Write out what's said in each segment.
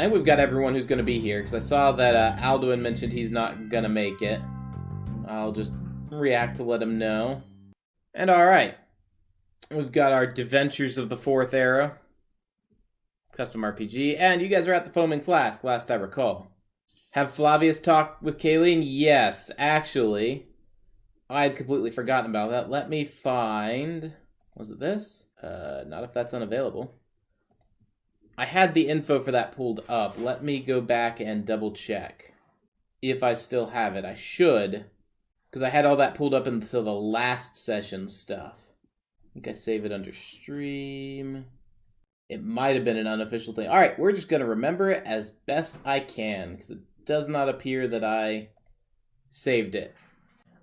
I think we've got everyone who's going to be here, because I saw that Alduin mentioned he's not going to make it. I'll just react to let him know. And alright. We've got our Deventures of the Fourth Era. Custom RPG. And you guys are at the Foaming Flask, last I recall. Have Flavius talked with Kayleen? Yes, actually. I had completely forgotten about that. Let me find... Was it this? Not if that's unavailable. I had the info for that pulled up. Let me go back and double check. If I still have it. I should. Because I had all that pulled up until the last session stuff. I think I save it under stream. It might have been an unofficial thing. Alright, we're just going to remember it as best I can. Because it does not appear that I saved it.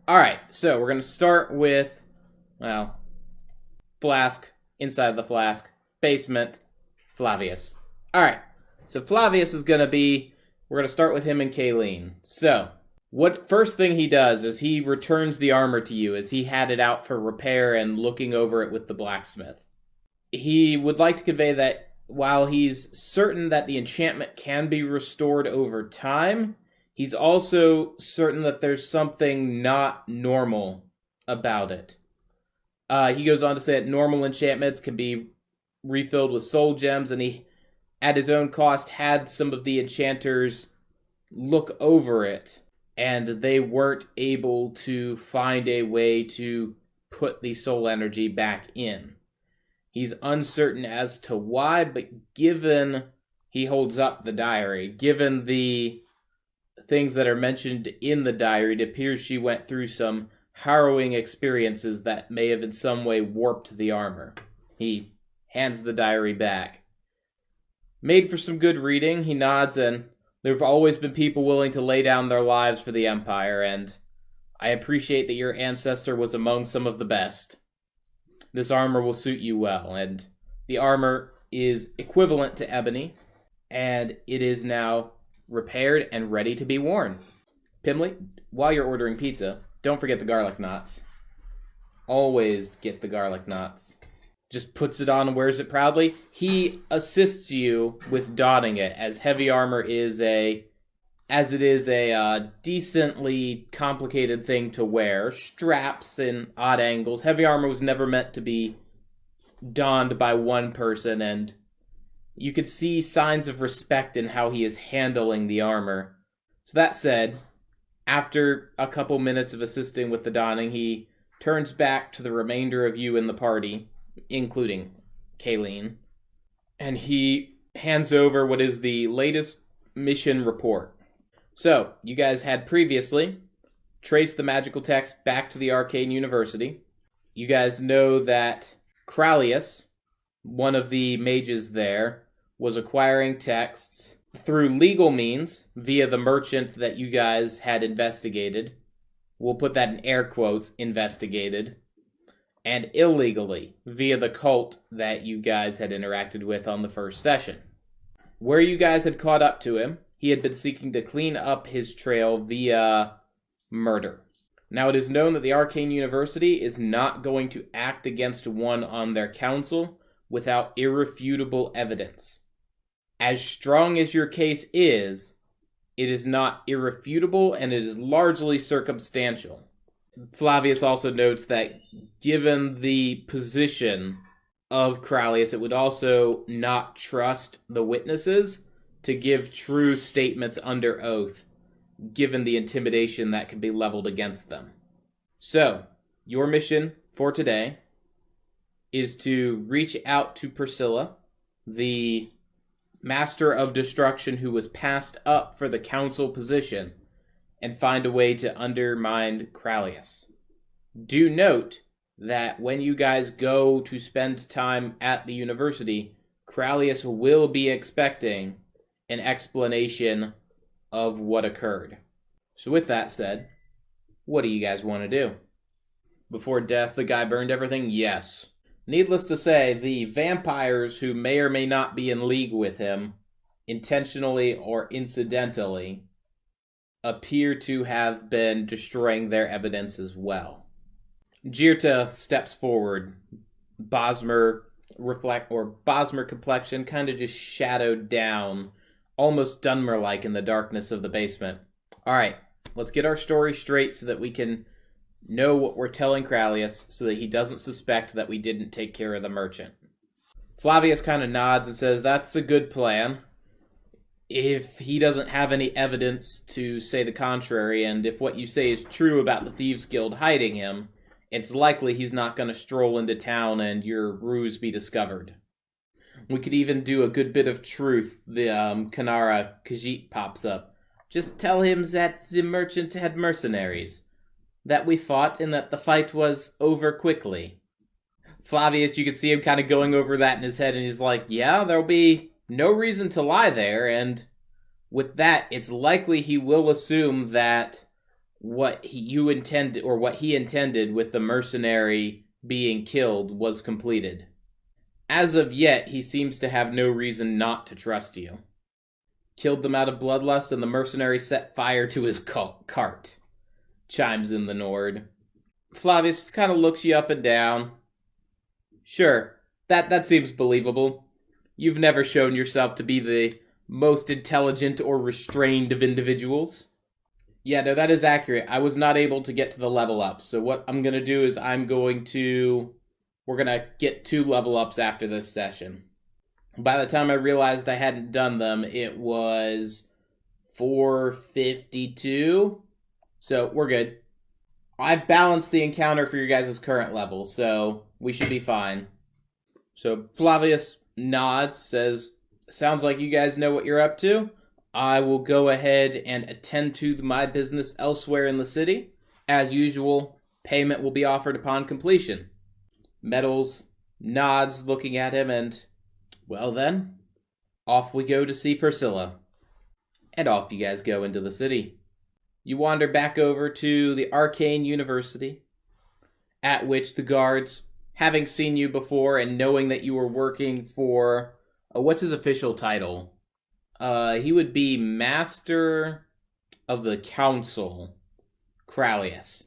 Alright, so we're going to start with, well, Flask, inside of the Flask, basement, Flavius. Alright, so Flavius is going to be, we're going to start with him and Kayleen. So, what first thing he does is he returns the armor to you as he had it out for repair and looking over it with the blacksmith. He would like to convey that while he's certain that the enchantment can be restored over time, he's also certain that there's something not normal about it. He goes on to say that normal enchantments can be refilled with soul gems, and he, at his own cost, had some of the enchanters look over it, and they weren't able to find a way to put the soul energy back in. He's uncertain as to why, but given he holds up the diary, given the things that are mentioned in the diary, it appears she went through some harrowing experiences that may have in some way warped the armor. He hands the diary back. Made for some good reading, he nods, and there have always been people willing to lay down their lives for the Empire, and I appreciate that your ancestor was among some of the best. This armor will suit you well, and the armor is equivalent to ebony, and it is now repaired and ready to be worn. Pimley, while you're ordering pizza, don't forget the garlic knots. Always get the garlic knots. Just puts it on and wears it proudly. He assists you with donning it, as heavy armor is a decently complicated thing to wear. Straps in odd angles. Heavy armor was never meant to be donned by one person, and you could see signs of respect in how he is handling the armor. So that said, after a couple minutes of assisting with the donning, he turns back to the remainder of you in the party, including Kayleen, and he hands over what is the latest mission report. So, you guys had previously traced the magical text back to the Arcane University. You guys know that Kralius, one of the mages there, was acquiring texts through legal means via the merchant that you guys had investigated. We'll put that in air quotes, investigated. And illegally via the cult that you guys had interacted with on the first session. Where you guys had caught up to him, he had been seeking to clean up his trail via murder. Now it is known that the Arcane University is not going to act against one on their council without irrefutable evidence. As strong as your case is, it is not irrefutable and it is largely circumstantial. Flavius also notes that given the position of Kralius, it would also not trust the witnesses to give true statements under oath, given the intimidation that could be leveled against them. So, your mission for today is to reach out to Priscilla, the Master of Destruction who was passed up for the council position, and find a way to undermine Kralius. Do note that when you guys go to spend time at the university, Kralius will be expecting an explanation of what occurred. So with that said, what do you guys want to do? Before death, the guy burned everything? Yes. Needless to say, the vampires who may or may not be in league with him, intentionally or incidentally, appear to have been destroying their evidence as well. Jirta steps forward. Bosmer complexion kind of just shadowed down almost Dunmer-like in the darkness of the basement. Alright, let's get our story straight so that we can know what we're telling Cralius so that he doesn't suspect that we didn't take care of the merchant. Flavius kind of nods and says, that's a good plan. If he doesn't have any evidence to say the contrary, and if what you say is true about the Thieves Guild hiding him, it's likely he's not going to stroll into town and your ruse be discovered. We could even do a good bit of truth. The Kanara Khajiit pops up. Just tell him that the merchant had mercenaries, that we fought, and that the fight was over quickly. Flavius, you can see him kind of going over that in his head, and he's like, yeah, there'll be no reason to lie there, and with that, it's likely he will assume that what he intended with the mercenary being killed was completed. As of yet, he seems to have no reason not to trust you. Killed them out of bloodlust, and the mercenary set fire to his cart. Chimes in the Nord. Flavius just kind of looks you up and down. Sure, that seems believable. You've never shown yourself to be the most intelligent or restrained of individuals. Yeah, no, that is accurate. I was not able to get to the level up, so what I'm going to do is we're going to get 2 level ups after this session. By the time I realized I hadn't done them, it was 452. So we're good. I've balanced the encounter for your guys' current level, so we should be fine. So Flavius nods, says, sounds like you guys know what you're up to. I will go ahead and attend to my business elsewhere in the city. As usual, payment will be offered upon completion. Metals nods, looking at him, and, well then, off we go to see Priscilla. And off you guys go into the city. You wander back over to the Arcane University, at which the guards, having seen you before and knowing that you were working for, what's his official title? He would be Master of the Council, Cralius.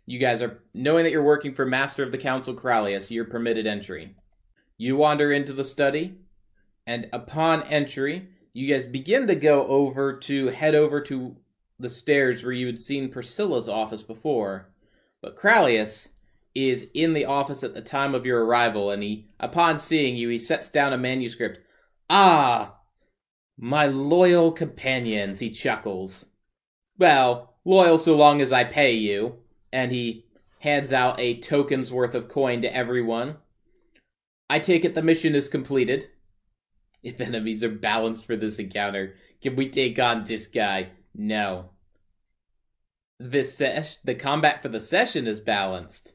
You guys are, knowing that you're working for Master of the Council Cralius, you're permitted entry. You wander into the study, and upon entry, you guys begin to head over to the stairs where you had seen Priscilla's office before. But Cralius is in the office at the time of your arrival, and upon seeing you, he sets down a manuscript. Ah, my loyal companions, he chuckles. Well, loyal so long as I pay you. And he hands out a token's worth of coin to everyone. I take it the mission is completed. If enemies are balanced for this encounter, can we take on this guy? No. The combat for the session is balanced.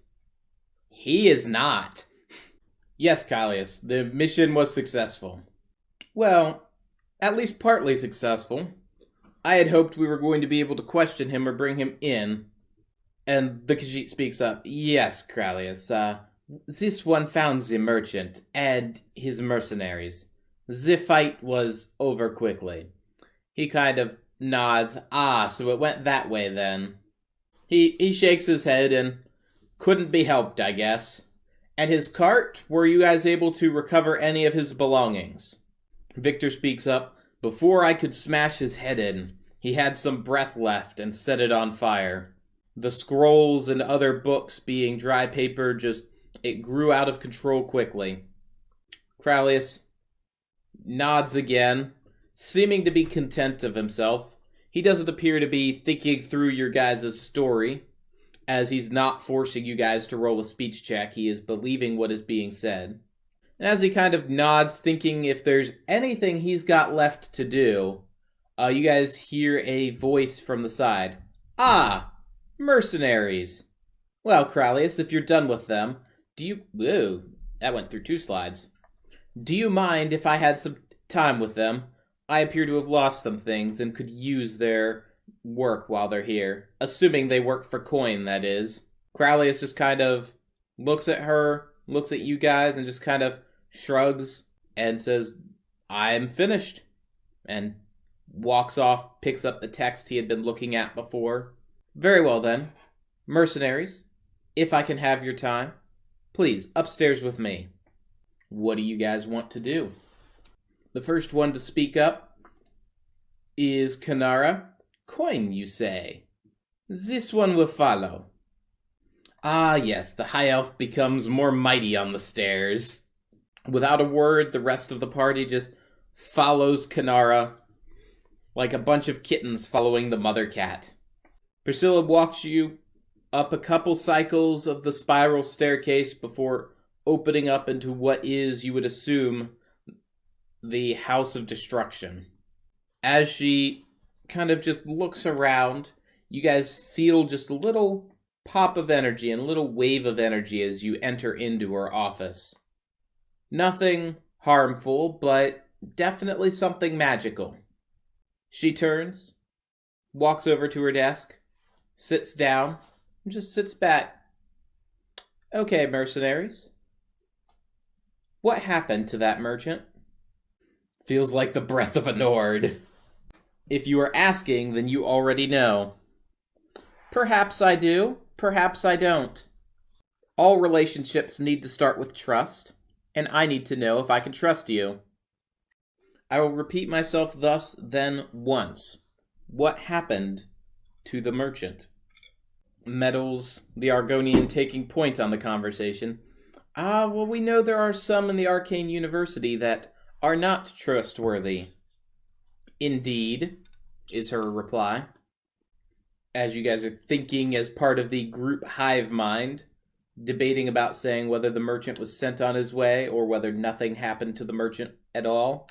He is not. Yes, Callius, the mission was successful. Well, at least partly successful. I had hoped we were going to be able to question him or bring him in. And the Khajiit speaks up. Yes, Cralius, this one found the merchant and his mercenaries. The fight was over quickly. He kind of nods. Ah, so it went that way then. He shakes his head and couldn't be helped, I guess. And his cart, were you guys able to recover any of his belongings? Victor speaks up. Before I could smash his head in, he had some breath left and set it on fire. The scrolls and other books being dry paper, it grew out of control quickly. Cralius nods again, seeming to be content of himself. He doesn't appear to be thinking through your guys' story, as he's not forcing you guys to roll a speech check. He is believing what is being said. And as he kind of nods, thinking if there's anything he's got left to do, you guys hear a voice from the side. Ah! Mercenaries. Well, Cralius, if you're done with them, Whoa, that went through 2 slides. Do you mind if I had some time with them? I appear to have lost some things and could use their work while they're here. Assuming they work for coin, that is. Cralius just kind of looks at her, looks at you guys, and just kind of shrugs and says, I'm finished. And walks off, picks up the text he had been looking at before. Very well then. Mercenaries, if I can have your time, please, upstairs with me. What do you guys want to do? The first one to speak up Is Kanara? Coin, you say? This one will follow. Ah, yes, the high elf becomes more mighty on the stairs. Without a word, the rest of the party just follows Kanara like a bunch of kittens following the mother cat. Priscilla walks you up a couple cycles of the spiral staircase before opening up into what is, you would assume, the House of Destruction. As she kind of just looks around, you guys feel just a little pop of energy and a little wave of energy as you enter into her office. Nothing harmful, but definitely something magical. She turns, walks over to her desk, sits down, and just sits back. Okay, mercenaries. What happened to that merchant? Feels like the breath of a Nord. If you are asking, then you already know. Perhaps I do, perhaps I don't. All relationships need to start with trust, and I need to know if I can trust you. I will repeat myself thus, then once. What happened to the merchant? Metals, the Argonian, taking point on the conversation. Well, we know there are some in the Arcane University that are not trustworthy. Indeed, is her reply. As you guys are thinking as part of the group hive mind, debating about saying whether the merchant was sent on his way or whether nothing happened to the merchant at all.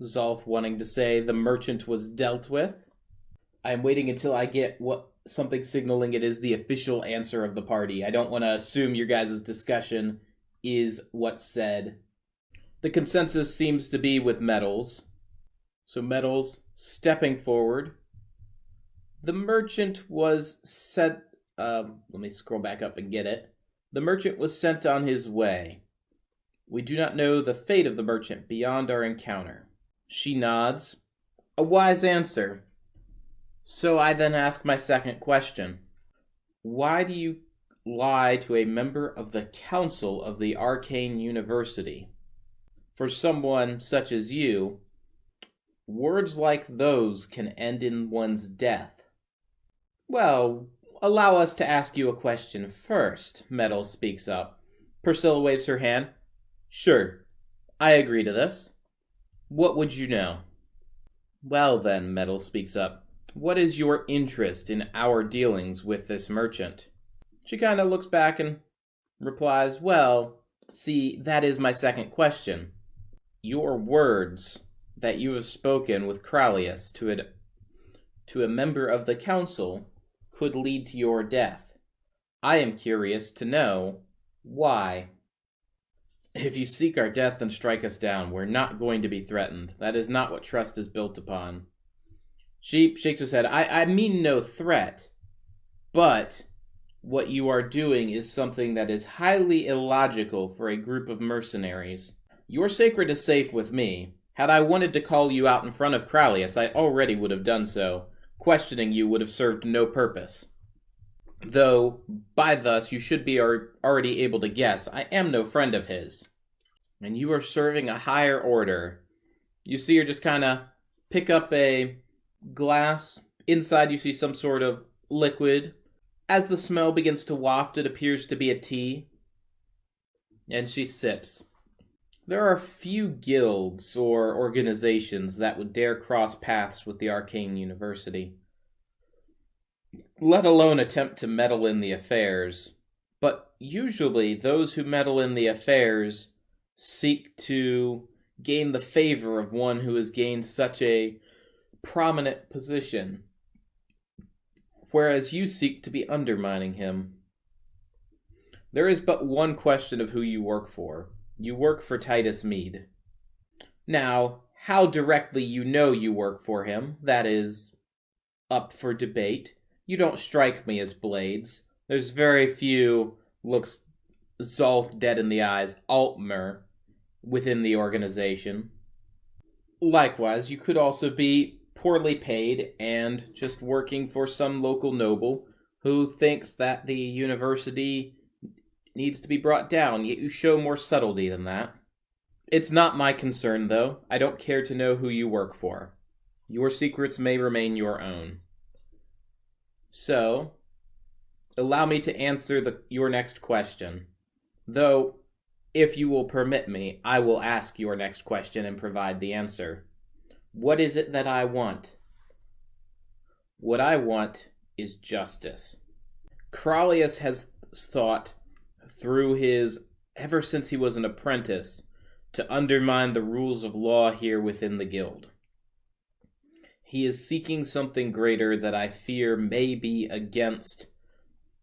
Zolth wanting to say the merchant was dealt with. I'm waiting until I get something signaling it is the official answer of the party. I don't want to assume your guys' discussion is what's said. The consensus seems to be with Metals. So Metals, stepping forward. The merchant was sent... let me scroll back up and get it. The merchant was sent on his way. We do not know the fate of the merchant beyond our encounter. She nods. A wise answer. So I then ask my second question. Why do you lie to a member of the Council of the Arcane University? For someone such as you, words like those can end in one's death. Well, allow us to ask you a question first, Metal speaks up. Priscilla waves her hand. Sure, I agree to this. What would you know? Well then, Metal speaks up. What is your interest in our dealings with this merchant? She kind of looks back and replies, well, see, that is my second question. Your words that you have spoken with Cralius to a member of the council could lead to your death. I am curious to know why. If you seek our death and strike us down, we're not going to be threatened. That is not what trust is built upon. She shakes his head. I mean no threat, but what you are doing is something that is highly illogical for a group of mercenaries. Your sacred is safe with me. Had I wanted to call you out in front of Cralius, I already would have done so. Questioning you would have served no purpose. Though, by thus, you should be already able to guess, I am no friend of his. And you are serving a higher order. You see her just kind of pick up a glass. Inside you see some sort of liquid. As the smell begins to waft, it appears to be a tea. And she sips. There are few guilds or organizations that would dare cross paths with the Arcane University, let alone attempt to meddle in the affairs. But usually those who meddle in the affairs seek to gain the favor of one who has gained such a prominent position, whereas you seek to be undermining him. There is but one question of who you work for. You work for Titus Mead. Now, how directly you know you work for him, that is up for debate. You don't strike me as Blades. There's very few, looks Zolth dead in the eyes, Altmer within the organization. Likewise, you could also be poorly paid and just working for some local noble who thinks that the university needs to be brought down, yet you show more subtlety than that. It's not my concern, though. I don't care to know who you work for. Your secrets may remain your own. So, allow me to answer your next question. Though, if you will permit me, I will ask your next question and provide the answer. What is it that I want? What I want is justice. Crolius has thought ever since he was an apprentice, to undermine the rules of law here within the guild. He is seeking something greater that I fear may be against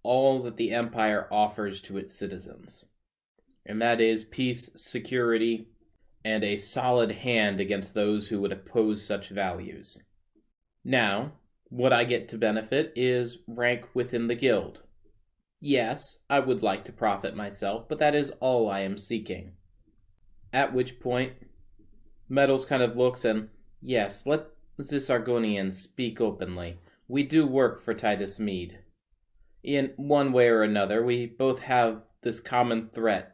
all that the Empire offers to its citizens. And that is peace, security, and a solid hand against those who would oppose such values. Now, what I get to benefit is rank within the guild. Yes, I would like to profit myself, but that is all I am seeking. At which point, Metals kind of looks and, yes, let this Argonian speak openly. We do work for Titus Mead. In one way or another, we both have this common threat.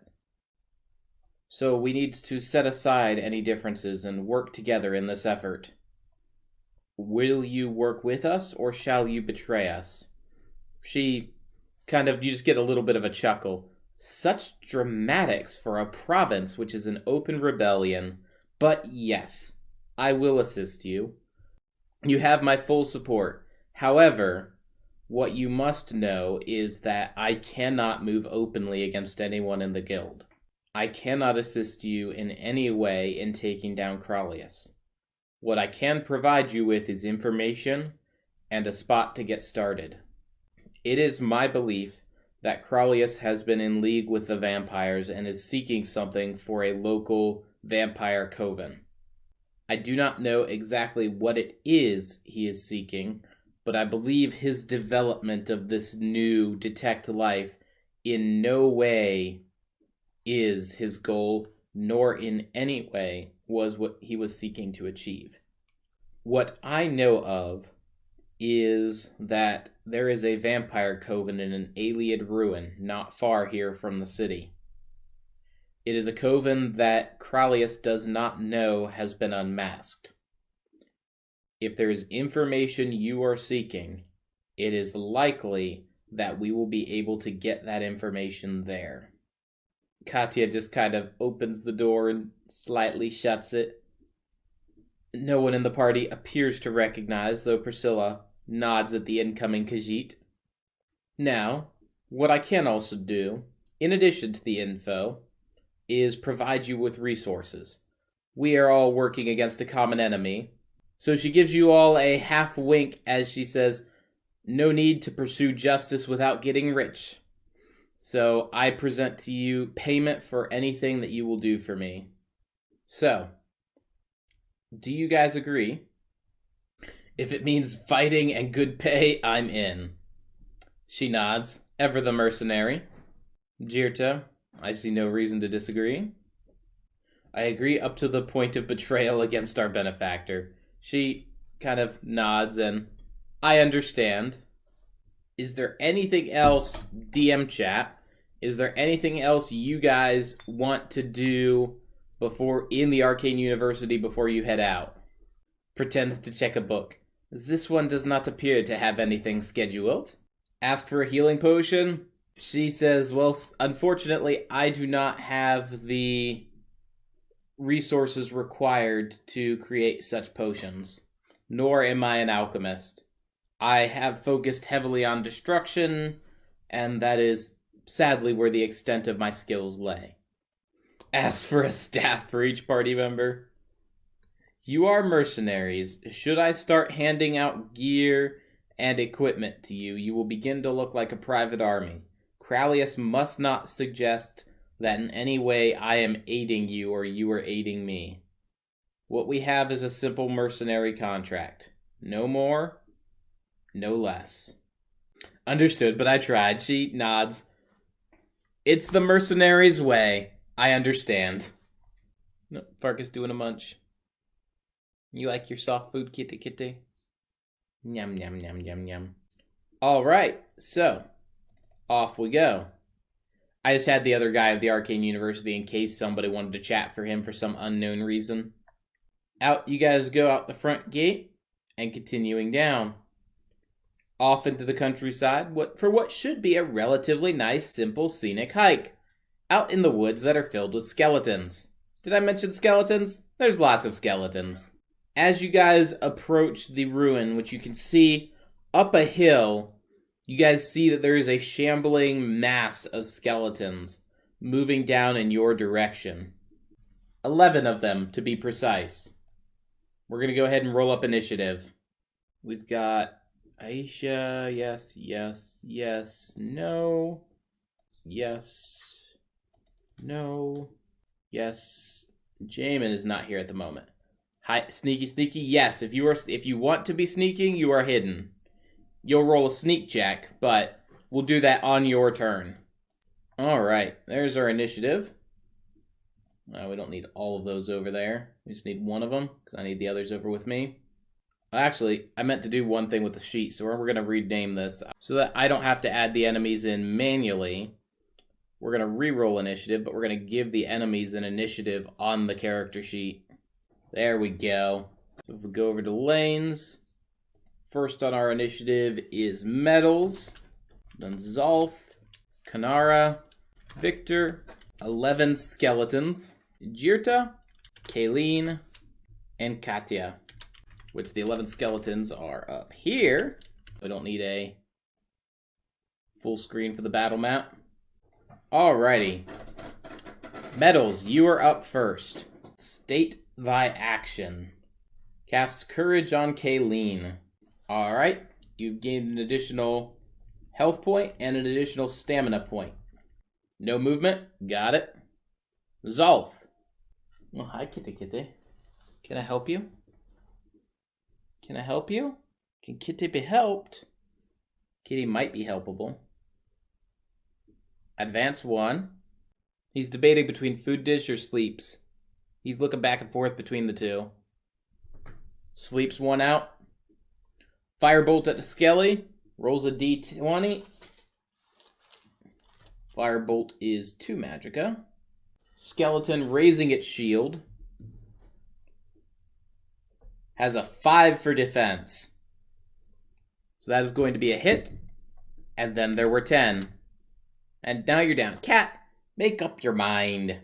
So we need to set aside any differences and work together in this effort. Will you work with us, or shall you betray us? You just get a little bit of a chuckle. Such dramatics for a province which is an open rebellion. But yes, I will assist you. You have my full support. However, what you must know is that I cannot move openly against anyone in the guild. I cannot assist you in any way in taking down Crolius. What I can provide you with is information and a spot to get started. It is my belief that Crolius has been in league with the vampires and is seeking something for a local vampire coven. I do not know exactly what it is he is seeking, but I believe his development of this new detect life in no way is his goal, nor in any way was what he was seeking to achieve. What I know of is that there is a vampire coven in an Aliad ruin not far here from the city. It is a coven that Crolius does not know has been unmasked. If there is information you are seeking, it is likely that we will be able to get that information there. Katya just kind of opens the door and slightly shuts it. No one in the party appears to recognize, though Priscilla nods at the incoming Khajiit. Now, what I can also do, in addition to the info, is provide you with resources. We are all working against a common enemy, so she gives you all a half wink as she says, no need to pursue justice without getting rich. So I present to you payment for anything that you will do for me. So, do you guys agree? If it means fighting and good pay, I'm in. She nods, ever the mercenary. Jirta, I see no reason to disagree. I agree up to the point of betrayal against our benefactor. She kind of nods and, I understand. Is there anything else, DM chat, is there anything else you guys want to do in the Arcane University before you head out? Pretends to check a book. This one does not appear to have anything scheduled. Ask for a healing potion. She says, well, unfortunately, I do not have the resources required to create such potions, nor am I an alchemist. I have focused heavily on destruction, and that is sadly where the extent of my skills lay. Ask for a staff for each party member. You are mercenaries. Should I start handing out gear and equipment to you, you will begin to look like a private army. Crolius must not suggest that in any way I am aiding you or you are aiding me. What we have is a simple mercenary contract. No more, no less. Understood, but I tried. She nods. It's the mercenary's way. I understand. No, Farkas doing a munch. You like your soft food, kitty kitty? Nyam, nyam, nyam, nyam, nyam. Alright, so, off we go. I just had the other guy of the Arcane University in case somebody wanted to chat for him for some unknown reason. Out you guys go out the front gate. and continuing down. Off into the countryside for what should be a relatively nice, simple, scenic hike. Out in the woods that are filled with skeletons. Did I mention skeletons? There's lots of skeletons. As you guys approach the ruin, which you can see up a hill, you guys see that there is a shambling mass of skeletons moving down in your direction. 11 of them, to be precise. We're going to go ahead and roll up initiative. We've got Aisha, yes, yes, yes, no, yes, no, yes. Jamin is not here at the moment. Hi, sneaky, sneaky, yes. If you want to be sneaking, you are hidden. You'll roll a sneak check, but we'll do that on your turn. All right, there's our initiative. We don't need all of those over there. We just need one of them, because I need the others over with me. Actually, I meant to do one thing with the sheet, so we're going to rename this so that I don't have to add the enemies in manually. We're going to re-roll initiative, but we're going to give the enemies an initiative on the character sheet. There we go. So if we go over to lanes, first on our initiative is Metals, then Zolf, Kanara, Victor, 11 Skeletons, Jirta, Kayleen, and Katya. Which the 11 skeletons are up here. We don't need a full screen for the battle map. Alrighty. Metals, you are up first. State thy action. Casts Courage on Kayleen. Alright. You've gained an additional health point and an additional stamina point. No movement. Got it. Zolf. Oh, hi, Kitty Kitty. Can I help you? Can I help you? Can Kitty be helped? Kitty might be helpable. Advance 1. He's debating between food dish or sleeps. He's looking back and forth between the two. Sleeps 1 out. Firebolt at the Skelly. Rolls a d20. Firebolt is 2 magicka. Skeleton raising its shield. Has a 5 for defense. So that is going to be a hit. And then there were 10. And now you're down. Cat, make up your mind.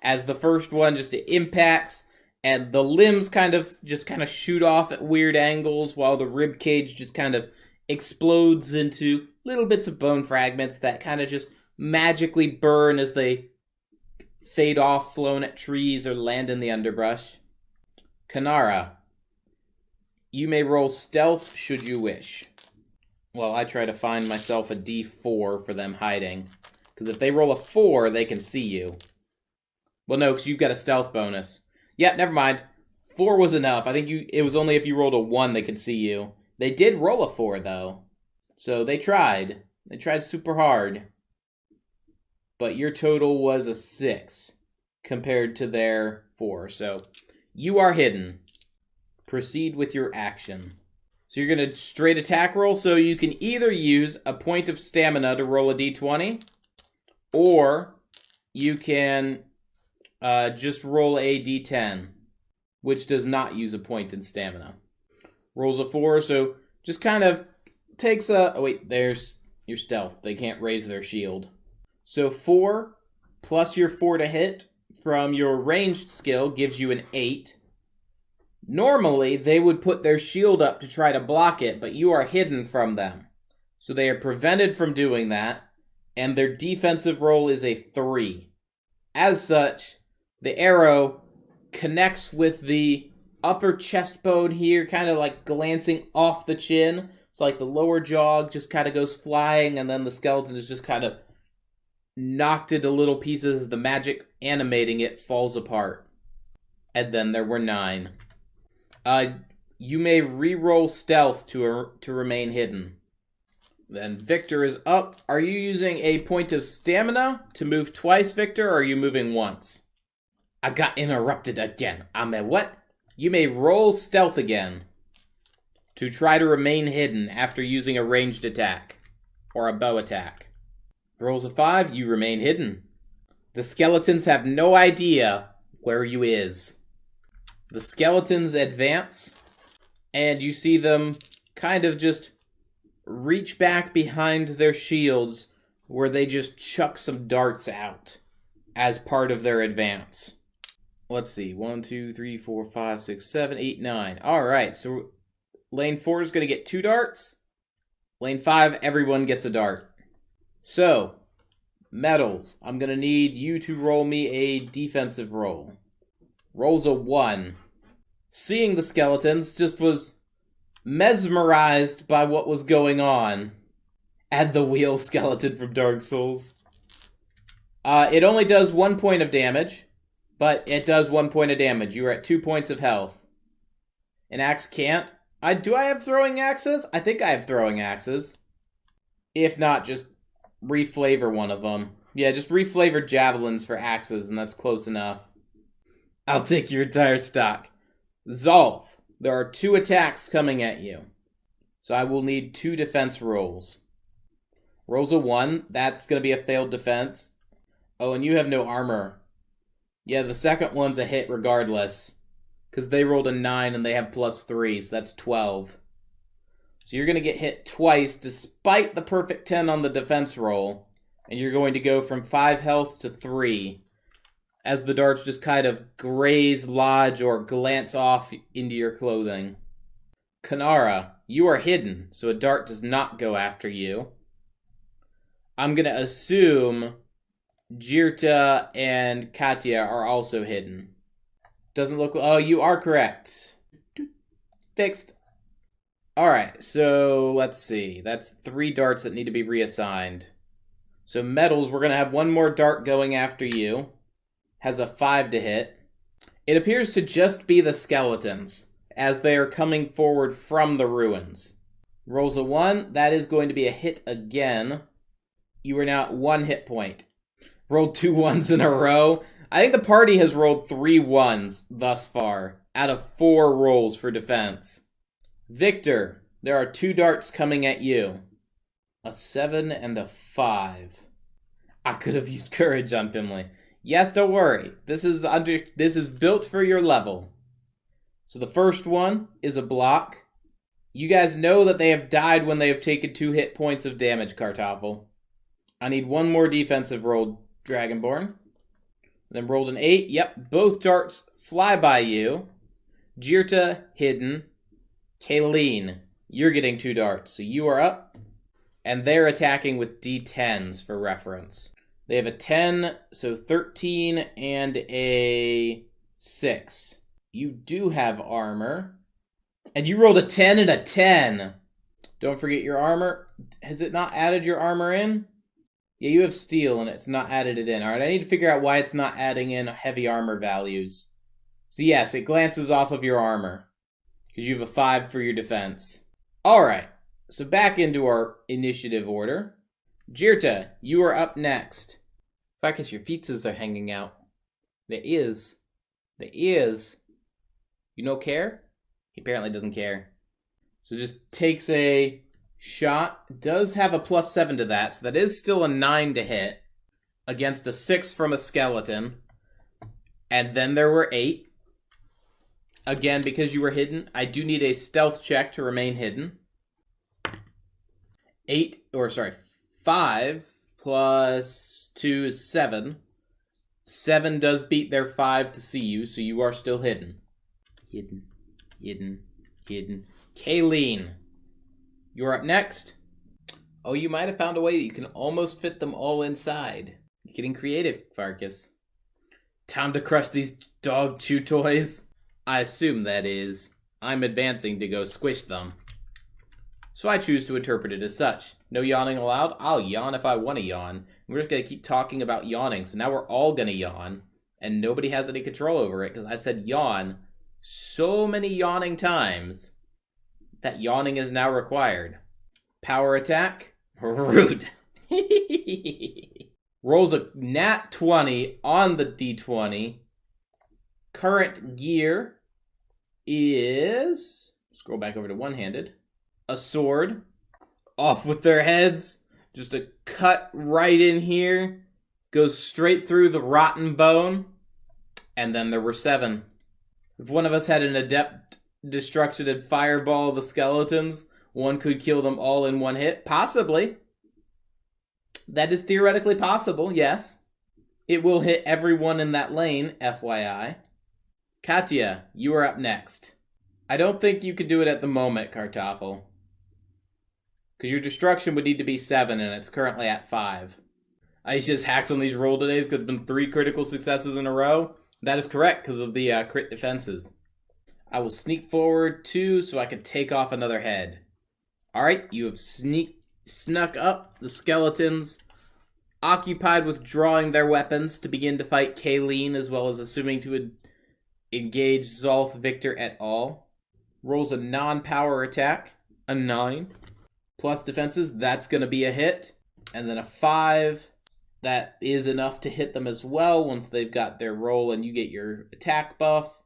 As the first one just impacts, and the limbs kind of shoot off at weird angles, while the rib cage just kind of explodes into little bits of bone fragments that kind of just magically burn as they fade off, flown at trees, or land in the underbrush. Kanara. You may roll stealth should you wish. Well, I try to find myself a d4 for them hiding. Because if they roll a 4, they can see you. Well, no, because you've got a stealth bonus. Yeah, never mind. 4 was enough. I think it was only if you rolled a 1 they could see you. They did roll a 4, though. So they tried. They tried super hard. But your total was a 6 compared to their 4. So you are hidden. Proceed with your action. So you're going to straight attack roll, so you can either use a point of stamina to roll a d20, or you can just roll a d10, which does not use a point in stamina. Rolls a 4, so just kind of takes a... Oh wait, there's your stealth. They can't raise their shield. So 4 plus your 4 to hit from your ranged skill gives you an 8. Normally, they would put their shield up to try to block it, but you are hidden from them. So they are prevented from doing that, and their defensive roll is a 3. As such, the arrow connects with the upper chest bone here, kind of like glancing off the chin. It's like the lower jaw just kind of goes flying, and then the skeleton is just kind of knocked into little pieces as the magic animating it falls apart. And then there were 9. You may re-roll stealth to remain hidden. Then Victor is up. Are you using a point of stamina to move twice, Victor, or are you moving once? I got interrupted again. What? You may roll stealth again to try to remain hidden after using a ranged attack or a bow attack. Rolls a 5, you remain hidden. The skeletons have no idea where you is. The skeletons advance And you see them kind of just reach back behind their shields where they just chuck some darts out as part of their advance. Let's see. 1, 2, 3, 4, 5, 6, 7, 8, 9. All right, so lane 4 is going to get 2 darts. Lane 5, everyone gets a dart. So, Metals, I'm going to need you to roll me a defensive roll. Rolls a 1. Seeing the skeletons, just was mesmerized by what was going on. Add the wheel skeleton from Dark Souls. It only does 1 point of damage, but it does 1 point of damage. You are at 2 points of health. An axe can't. Do I have throwing axes? I think I have throwing axes. If not, just reflavor one of them. Yeah, just reflavor javelins for axes, and that's close enough. I'll take your entire stock. Zolth, there are 2 attacks coming at you. So I will need 2 defense rolls. Rolls a 1, that's going to be a failed defense. Oh, and you have no armor. Yeah, the second one's a hit regardless. Because they rolled a 9 and they have +3, so that's 12. So you're going to get hit twice despite the perfect 10 on the defense roll. And you're going to go from 5 health to 3. As the darts just kind of graze, lodge, or glance off into your clothing. Kanara, you are hidden, so a dart does not go after you. I'm going to assume Jirta and Katya are also hidden. Doesn't look... Oh, you are correct. Fixed. Alright, so let's see. That's 3 darts that need to be reassigned. So Metals, we're going to have 1 more dart going after you. Has a 5 to hit. It appears to just be the skeletons, as they are coming forward from the ruins. Rolls a 1, that is going to be a hit again. You are now at 1 hit point. Rolled 2 1s in a row. I think the party has rolled 3 1s thus far, out of 4 rolls for defense. Victor, there are 2 darts coming at you. A 7 and a 5. I could have used courage on Finley. Yes, don't worry. This is built for your level. So the first one is a block. You guys know that they have died when they have taken 2 hit points of damage, Kartoffel. I need 1 more defensive roll, Dragonborn. Then rolled an 8. Yep, both darts fly by you. Jirta, hidden. Kayleen, you're getting 2 darts, so you are up. And they're attacking with D10s for reference. They have a 10, so 13, and a 6. You do have armor. And you rolled a 10 and a 10. Don't forget your armor. Has it not added your armor in? Yeah, you have steel, and it's not added it in. Alright, I need to figure out why it's not adding in heavy armor values. So yes, it glances off of your armor. Because you have a 5 for your defense. Alright, so back into our initiative order. Jirta, you are up next. I guess your pizzas are hanging out. There is. You no care? He apparently doesn't care. So just takes a shot. Does have a +7 to that, so that is still a 9 to hit. Against a 6 from a skeleton. And then there were 8. Again, because you were hidden, I do need a stealth check to remain hidden. 5 plus 2 is 7. 7 does beat their 5 to see you, so you are still hidden. Hidden. Kayleen, you're up next. Oh, you might have found a way that you can almost fit them all inside. You're getting creative, Farkas. Time to crush these dog chew toys. I assume that is, I'm advancing to go squish them. So I choose to interpret it as such. No yawning allowed? I'll yawn if I want to yawn. We're just going to keep talking about yawning, so now we're all going to yawn. And nobody has any control over it, because I've said yawn so many yawning times that yawning is now required. Power attack? Rude. Rolls a nat 20 on the d20. Current gear is... Scroll back over to one-handed. A sword. Off with their heads. Just a cut right in here. Goes straight through the rotten bone. And then there were 7. If one of us had an adept destruction and fireball the skeletons, one could kill them all in one hit? Possibly. That is theoretically possible, yes. It will hit everyone in that lane, FYI. Katya, you are up next. I don't think you could do it at the moment, Kartoffel. Because your destruction would need to be 7, and it's currently at 5. I just hacks on these roll todays because it's been 3 critical successes in a row. That is correct because of the crit defenses. I will sneak forward 2 so I can take off another head. Alright, you have snuck up. The skeletons occupied with drawing their weapons to begin to fight Kayleen, as well as assuming to engage Zolth, Victor et al. Rolls a non-power attack, a 9. Plus defenses, that's going to be a hit. And then a 5. That is enough to hit them as well once they've got their roll and you get your attack buff.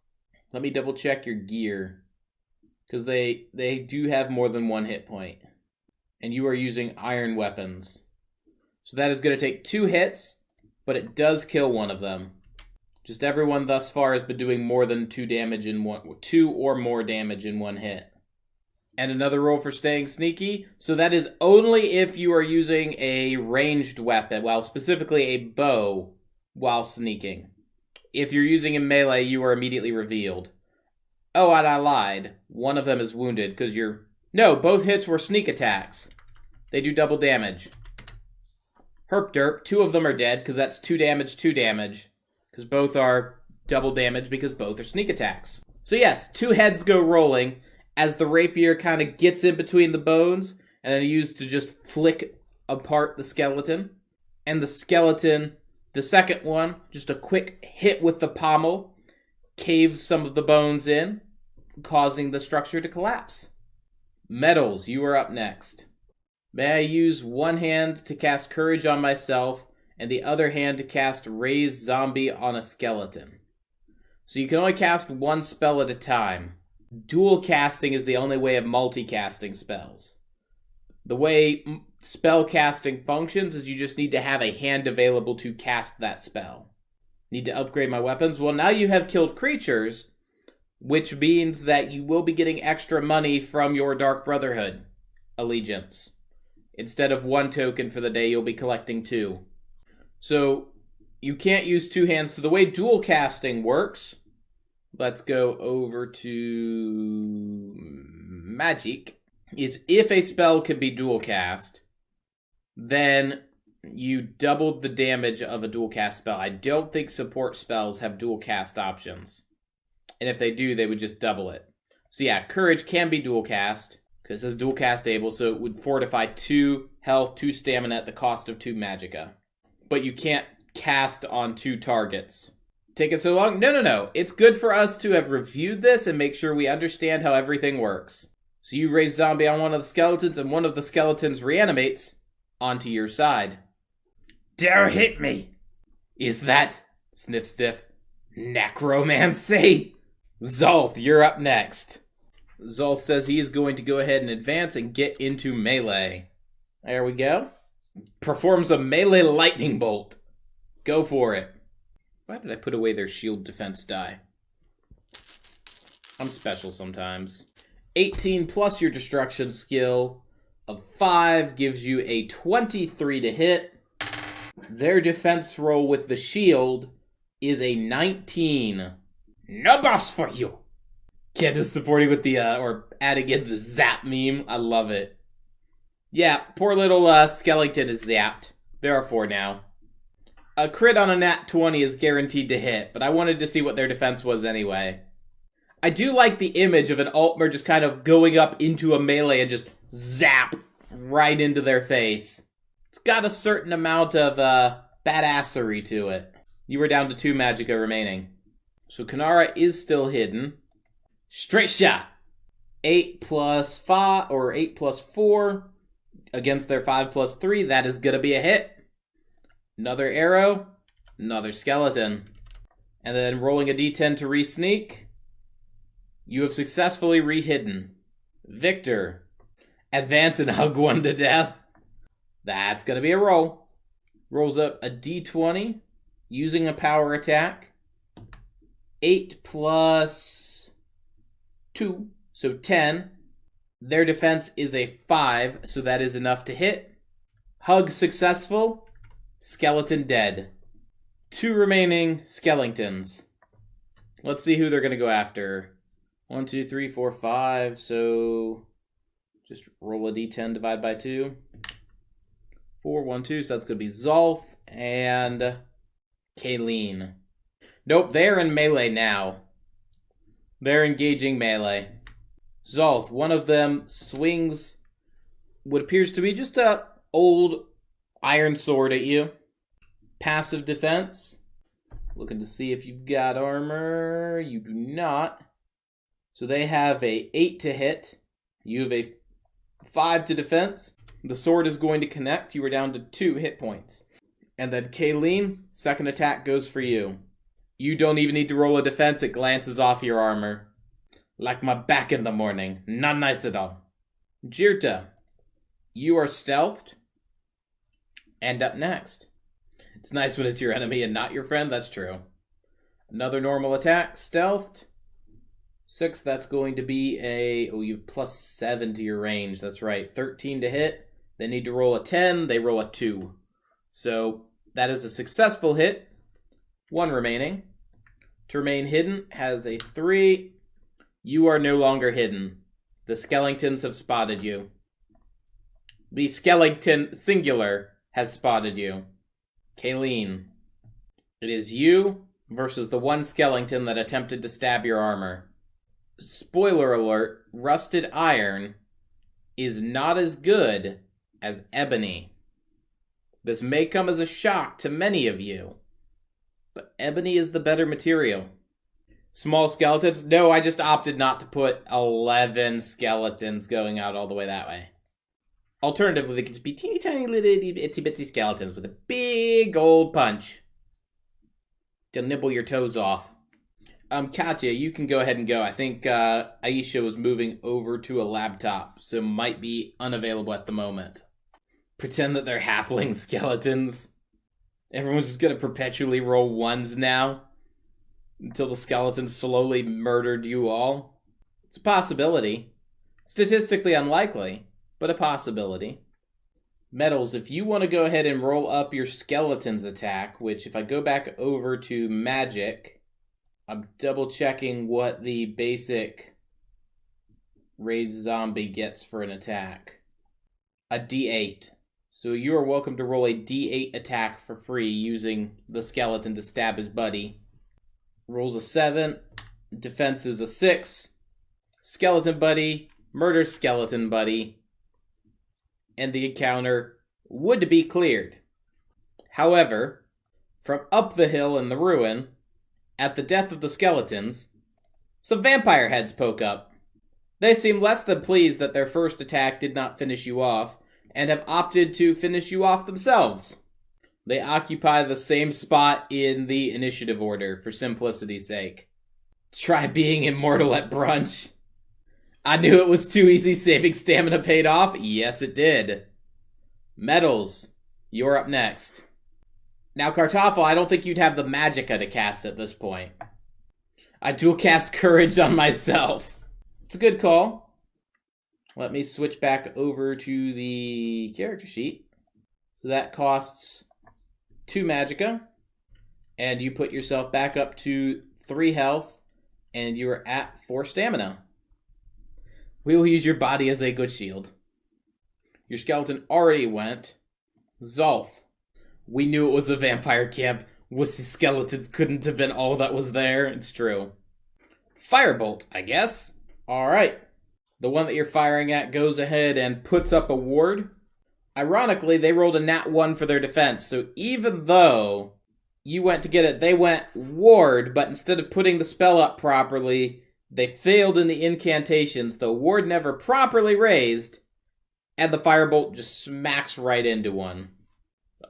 Let me double check your gear. Because they do have more than 1 hit point. And you are using iron weapons. So that is going to take 2 hits, but it does kill one of them. Just everyone thus far has been doing more than 2 or more damage in 1 hit. And another roll for staying sneaky. So that is only if you are using a ranged weapon, well, specifically a bow, while sneaking. If you're using a melee, you are immediately revealed. Oh, and I lied. One of them is wounded because you're... No, both hits were sneak attacks. They do double damage. Herp derp, 2 of them are dead because that's 2 damage, 2 damage. Because both are double damage because both are sneak attacks. So yes, 2 heads go rolling as the rapier kind of gets in between the bones and then used to just flick apart the skeleton. And the skeleton, the second one, just a quick hit with the pommel, caves some of the bones in, causing the structure to collapse. Metals, you are up next. May I use one hand to cast Courage on myself and the other hand to cast Raise Zombie on a skeleton. So you can only cast 1 spell at a time. Dual casting is the only way of multicasting spells. The way spell casting functions is you just need to have a hand available to cast that spell. Need to upgrade my weapons? Well, now you have killed creatures, which means that you will be getting extra money from your Dark Brotherhood allegiance. Instead of 1 token for the day, you'll be collecting 2. So, you can't use 2 hands. So the way dual casting works, let's go over to magic, is if a spell can be dual cast, then you double the damage of a dual cast spell. I don't think support spells have dual cast options. And if they do, they would just double it. So yeah, Courage can be dual cast, because it says dual cast able, so it would fortify 2 health, 2 stamina at the cost of 2 magicka. But you can't cast on 2 targets. Taking so long? No. It's good for us to have reviewed this and make sure we understand how everything works. So you raise zombie on one of the skeletons, and one of the skeletons reanimates onto your side. Dare hit me! Is that, sniff stiff, necromancy? Zolth, you're up next. Zolth says he is going to go ahead and advance and get into melee. There we go. Performs a melee lightning bolt. Go for it. Why did I put away their shield defense die? I'm special sometimes. 18 plus your destruction skill of 5 gives you a 23 to hit. Their defense roll with the shield is a 19. No boss for you! Kid is supporting with the, or adding in the zap meme. I love it. Yeah, poor little skeleton is zapped. There are 4 now. A crit on a nat 20 is guaranteed to hit, but I wanted to see what their defense was anyway. I do like the image of an Altmer just kind of going up into a melee and just zap right into their face. It's got a certain amount of badassery to it. You were down to 2 magicka remaining. So Kanara is still hidden. Straight shot! 8 plus 5, or 8 plus 4 against their 5 plus 3. That is going to be a hit. Another arrow, another skeleton. And then rolling a d10 to re-sneak. You have successfully re-hidden. Victor, advance and hug one to death. That's going to be a roll. Rolls up a d20 using a power attack. 8 plus 2, so 10. Their defense is a 5, so that is enough to hit. Hug successful. Skeleton dead. 2 remaining skeletons. Let's see who they're going to go after. 1, 2, 3, 4, 5. So just roll a d10, divide by 2. 4, 1, 2. So that's going to be Zolf and Kayleen. Nope, they're in melee now. They're engaging melee. Zolf, one of them swings what appears to be just a old iron sword at you. Passive defense. Looking to see if you've got armor. You do not. So they have a 8 to hit. You have a 5 to defense. The sword is going to connect. You are down to 2 hit points. And then Kayleen, second attack goes for you. You don't even need to roll a defense. It glances off your armor. Like my back in the morning. Not nice at all. Jirta, you are stealthed. And up next. It's nice when it's your enemy and not your friend. That's true. Another normal attack. Stealthed. 6, that's going to be a... Oh, you have +7 to your range. That's right. 13 to hit. They need to roll a 10. They roll a 2. So that is a successful hit. 1 remaining. To remain hidden has a 3. You are no longer hidden. The skeletons have spotted you. The skeleton singular has spotted you. Kayleen, it is you versus the one skeleton that attempted to stab your armor. Spoiler alert, rusted iron is not as good as ebony. This may come as a shock to many of you, but ebony is the better material. Small skeletons? No, I just opted not to put 11 skeletons going out all the way that way. Alternatively, they could just be teeny tiny little itsy bitsy skeletons with a big old punch to nibble your toes off. Katya, you can go ahead and go. I think Aisha was moving over to a laptop, so might be unavailable at the moment. Pretend that they're halfling skeletons. Everyone's just gonna perpetually roll 1s now until the skeletons slowly murdered you all. It's a possibility. Statistically unlikely, but a possibility. Metals, if you want to go ahead and roll up your skeleton's attack, which if I go back over to magic, I'm double checking what the basic raid zombie gets for an attack. A d8. So you are welcome to roll a d8 attack for free using the skeleton to stab his buddy. Rolls a 7. Defense is a 6. Skeleton buddy murders skeleton buddy. And the encounter would be cleared. However, from up the hill in the ruin, at the death of the skeletons, some vampire heads poke up. They seem less than pleased that their first attack did not finish you off, and have opted to finish you off themselves. They occupy the same spot in the initiative order, for simplicity's sake. Try being immortal at brunch. I knew it was too easy. Saving stamina paid off. Yes, it did. Metals, you're up next. Now, Kartoffel, I don't think you'd have the magicka to cast at this point. I dual cast Courage on myself. It's a good call. Let me switch back over to the character sheet. So that costs 2 magicka. And you put yourself back up to 3 health. And you are at 4 stamina. We will use your body as a good shield. Your skeleton already went. Zolf. We knew it was a vampire camp. Wussy skeletons couldn't have been all that was there. It's true. Firebolt, I guess. Alright. The one that you're firing at goes ahead and puts up a ward. Ironically, they rolled a nat 1 for their defense. So even though you went to get it, they went ward, but instead of putting the spell up properly, they failed in the incantations. The ward never properly raised, and the firebolt just smacks right into one.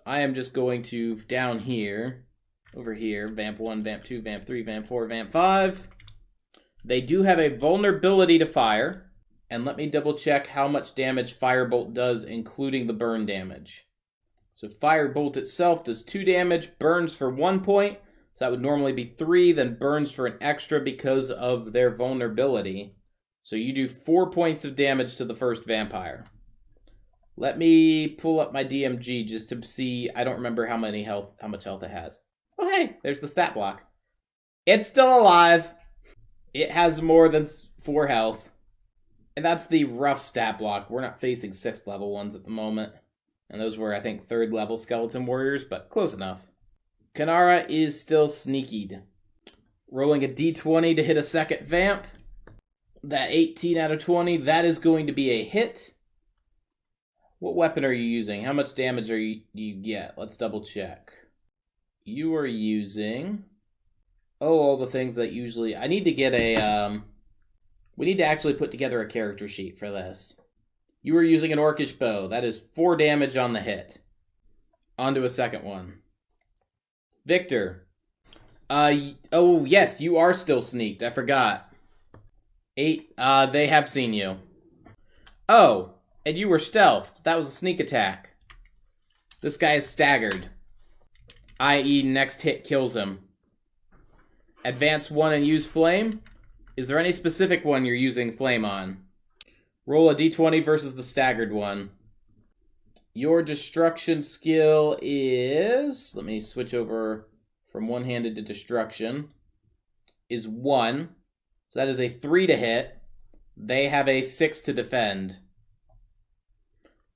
I am just going to, down here, over here, Vamp 1, Vamp 2, Vamp 3, Vamp 4, Vamp 5. They do have a vulnerability to fire, and let me double check how much damage Firebolt does, including the burn damage. So Firebolt itself does 2 damage, burns for 1 point, so that would normally be 3, then burns for an extra because of their vulnerability. So you do 4 points of damage to the first vampire. Let me pull up my DMG just to see. I don't remember how much health it has. Oh, hey, there's the stat block. It's still alive. It has more than 4 health. And that's the rough stat block. We're not facing 6th level ones at the moment. And those were, I think, 3rd level skeleton warriors, but close enough. Kanara is still sneakied. Rolling a d20 to hit a second vamp. That 18 out of 20, that is going to be a hit. What weapon are you using? How much damage are you get? Let's double check. You are using... Oh, all the things that usually... I need to get a... We need to actually put together a character sheet for this. You are using an orcish bow. That is 4 damage on the hit. On to a second one. Victor. Oh, yes, you are still sneaked. I forgot. 8. They have seen you. Oh, and you were stealthed. That was a sneak attack. This guy is staggered. I.e., next hit kills him. Advance 1 and use flame. Is there any specific one you're using flame on? Roll a d20 versus the staggered one. Your destruction skill is... Let me switch over from one-handed to destruction. Is 1. So that is a 3 to hit. They have a 6 to defend.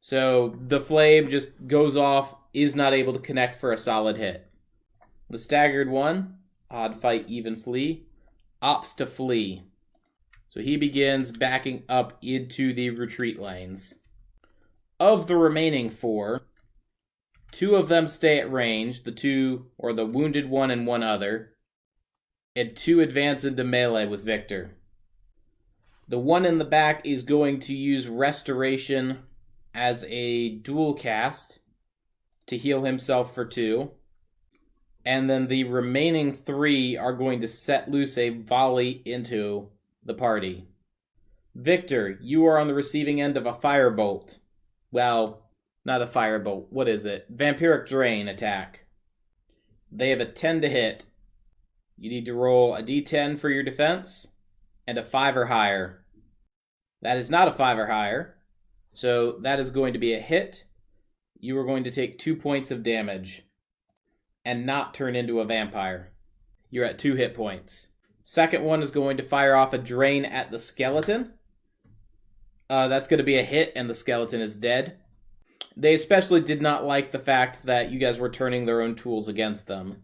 So the flame just goes off, is not able to connect for a solid hit. The staggered one, odd fight, even flee, opts to flee. So he begins backing up into the retreat lanes. Of the remaining 4, 2 of them stay at range, the 2, or the wounded one and 1 other, and 2 advance into melee with Victor. The one in the back is going to use Restoration as a dual cast to heal himself for 2. And then the remaining 3 are going to set loose a volley into the party. Victor, you are on the receiving end of a firebolt. Well, not a firebolt. What is it? Vampiric Drain attack. They have a 10 to hit. You need to roll a d10 for your defense and a 5 or higher. That is not a 5 or higher. So that is going to be a hit. You are going to take 2 points of damage and not turn into a vampire. You're at 2 hit points. Second one is going to fire off a drain at the skeleton. That's going to be a hit, and the skeleton is dead. They especially did not like the fact that you guys were turning their own tools against them.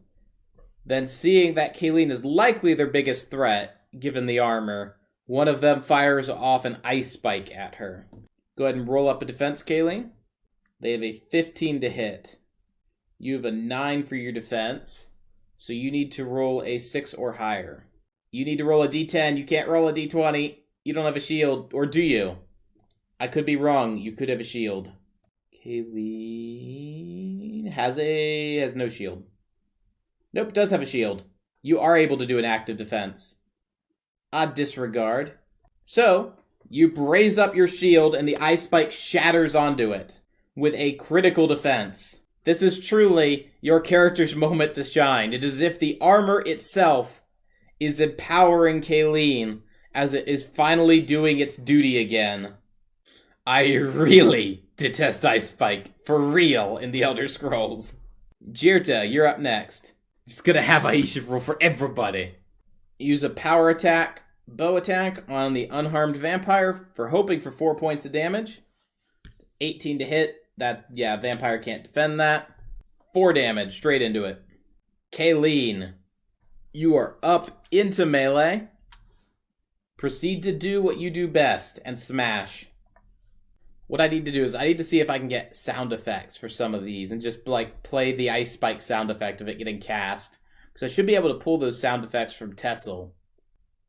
Then, seeing that Kayleen is likely their biggest threat, given the armor, one of them fires off an ice spike at her. Go ahead and roll up a defense, Kayleen. They have a 15 to hit. You have a 9 for your defense, so you need to roll a 6 or higher. You need to roll a d10. You can't roll a d20. You don't have a shield. Or do you? I could be wrong. You could have a shield. Kayleen has no shield. Nope, does have a shield. You are able to do an active defense. Disregard. So, you braze up your shield and the ice spike shatters onto it with a critical defense. This is truly your character's moment to shine. It is as if the armor itself is empowering Kayleen as it is finally doing its duty again. I really detest Ice Spike, for real, in the Elder Scrolls. Jirta, you're up next. Just gonna have Aisha roll for everybody. Use a power attack, bow attack on the unharmed vampire for hoping for 4 points of damage. 18 to hit. Vampire can't defend that. 4 damage, straight into it. Kayleen, you are up into melee. Proceed to do what you do best and smash. What I need to do is I need to see if I can get sound effects for some of these and just play the ice spike sound effect of it getting cast. Because I should be able to pull those sound effects from Tessel.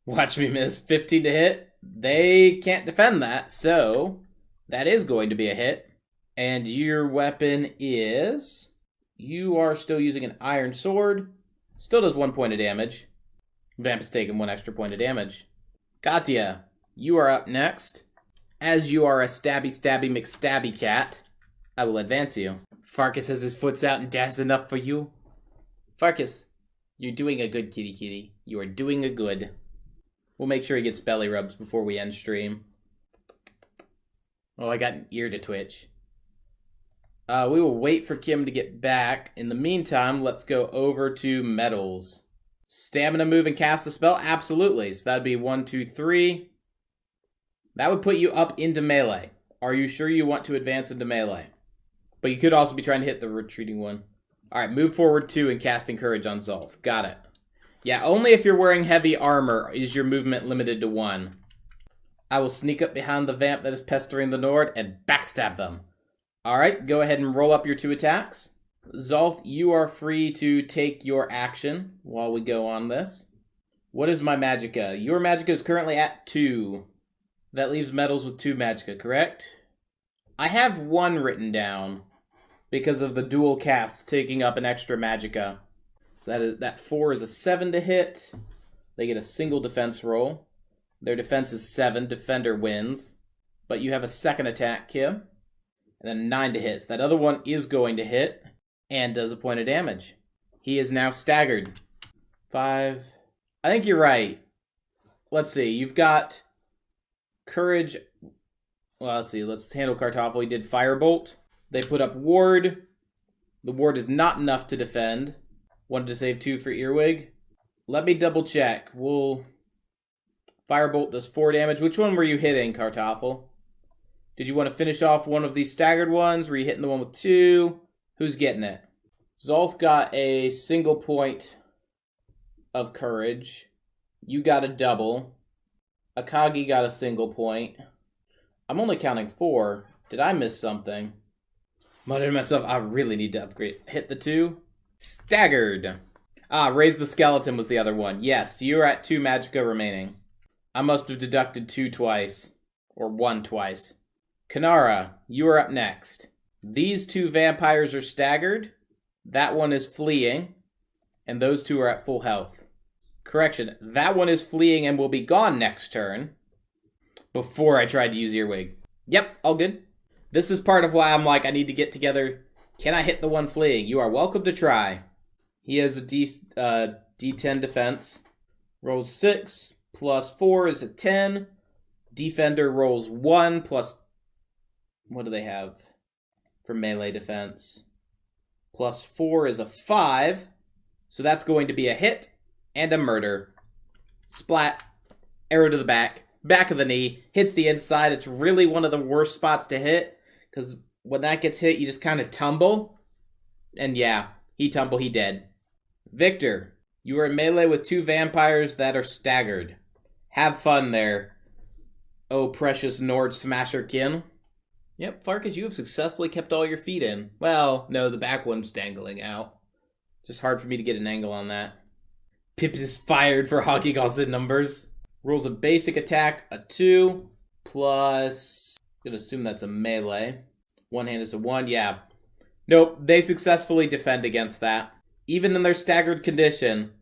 Watch me miss. 15 to hit. They can't defend that, so that is going to be a hit. And your weapon is... You are still using an iron sword. Still does 1 point of damage. Vamp is taking 1 extra point of damage. Katya, you are up next. As you are a stabby McStabby cat, I will advance you. Farkas has his foots out and that's enough for you. Farkas, you're doing a good, kitty. You are doing a good. We'll make sure he gets belly rubs before we end stream. Oh, I got an ear to twitch. We will wait for Kim to get back. In the meantime, let's go over to medals. Stamina move and cast a spell? Absolutely. So that'd be 1, 2, 3. That would put you up into melee. Are you sure you want to advance into melee? But you could also be trying to hit the retreating one. Alright, move forward 2 and casting courage on Zolf. Got it. Yeah, only if you're wearing heavy armor is your movement limited to 1. I will sneak up behind the vamp that is pestering the Nord and backstab them. Alright, go ahead and roll up your 2 attacks. Zolf, you are free to take your action while we go on this. What is my magicka? Your magicka is currently at 2. That leaves Metals with 2 magicka, correct? I have 1 written down because of the dual cast taking up an extra magicka. So that 4 is a 7 to hit. They get a single defense roll. Their defense is 7. Defender wins. But you have a second attack, Kim. And then 9 to hit. So that other one is going to hit. And does a point of damage. He is now staggered. 5. I think you're right. Let's see. You've got courage. Well, let's see. Let's handle Kartoffel. He did Firebolt. They put up Ward. The Ward is not enough to defend. Wanted to save 2 for Earwig. Let me double check. Firebolt does 4 damage. Which one were you hitting, Kartoffel? Did you want to finish off one of these staggered ones? Were you hitting the one with 2? Who's getting it? Zolf got a single point of courage. You got a double. Akagi got a single point. I'm only counting 4. Did I miss something? Muttered to myself, I really need to upgrade. Hit the 2. Staggered. Raise the skeleton was the other one. Yes, you're at 2 magicka remaining. I must have deducted 2 twice. Or 1 twice. Kanara, you are up next. These 2 vampires are staggered. That one is fleeing. And those 2 are at full health. Correction, that one is fleeing and will be gone next turn. Before I tried to use Earwig. Yep, all good. This is part of why I'm like, I need to get together. Can I hit the one fleeing? You are welcome to try. He has a D10 defense. Rolls 6 plus 4 is a 10. Defender rolls 1 plus... What do they have for melee defense? Plus 4 is a 5. So that's going to be a hit and a murder. Splat. Arrow to the back. Back of the knee. Hits the inside. It's really one of the worst spots to hit. Because when that gets hit, you just kind of tumble. And yeah, he tumble, he dead. Victor, you are in melee with 2 vampires that are staggered. Have fun there. Oh, precious Nord Smasher kin. Yep, Farkas, you have successfully kept all your feet in. Well, no, the back one's dangling out. Just hard for me to get an angle on that. Pips is fired for hockey calls and numbers. Rolls a basic attack, a 2, plus... I'm gonna assume that's a melee. One hand is a 1, yeah. Nope, they successfully defend against that. Even in their staggered condition,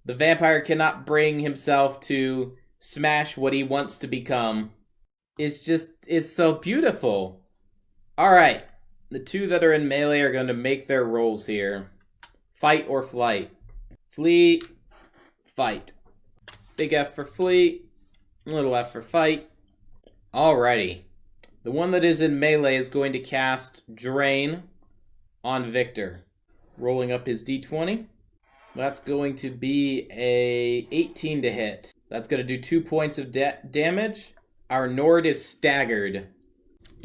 the vampire cannot bring himself to smash what he wants to become. It's so beautiful. Alright, the 2 that are in melee are going to make their rolls here. Fight or flight. Flee, fight. Big F for flee, little F for fight. Alrighty. The one that is in melee is going to cast Drain on Victor. Rolling up his d20. That's going to be a 18 to hit. That's going to do 2 points of damage. Our Nord is staggered.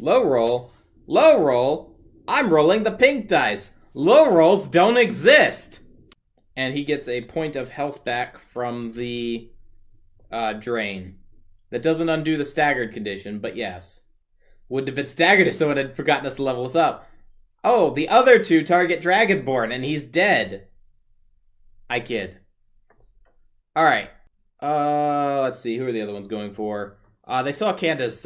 Low roll. Low roll. I'm rolling the pink dice. Low rolls don't exist. And he gets a point of health back from the drain. That doesn't undo the staggered condition, but yes. Wouldn't have been staggered if someone had forgotten us to level us up. Oh, the other 2 target Dragonborn, and he's dead. I kid. Alright. Let's see. Who are the other ones going for? They saw Candace,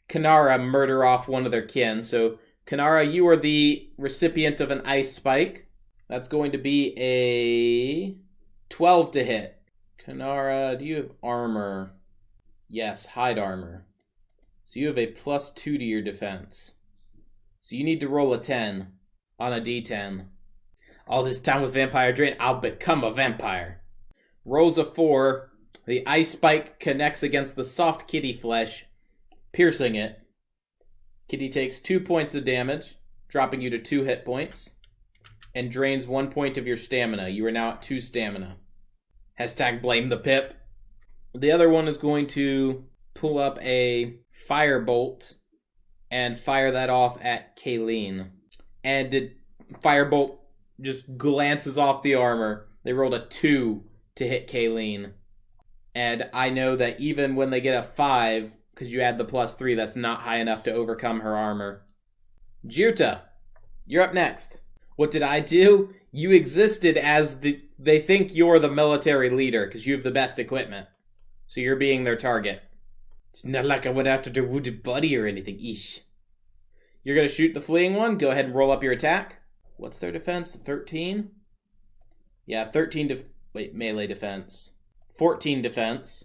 Kanara murder off one of their kin. So, Kanara, you are the recipient of an ice spike. That's going to be a 12 to hit. Kanara, do you have armor? Yes, hide armor. So you have a +2 to your defense. So you need to roll a 10 on a d10. All this time with Vampire Drain, I'll become a vampire. Rolls a 4. The ice spike connects against the soft kitty flesh, piercing it. Kitty takes 2 points of damage, dropping you to 2 hit points, and drains 1 point of your stamina. You are now at 2 stamina. Hashtag blame the pip. The other one is going to pull up a firebolt and fire that off at Kayleen. And the firebolt just glances off the armor. They rolled a 2 to hit Kayleen. And I know that even when they get a 5, because you add the +3, that's not high enough to overcome her armor. Jirta, you're up next. What did I do? You existed as they think you're the military leader because you have the best equipment. So you're being their target. It's not like I went after their wounded buddy or anything. Eesh. You're going to shoot the fleeing one. Go ahead and roll up your attack. What's their defense? 13? Yeah, 13 melee defense. 14 defense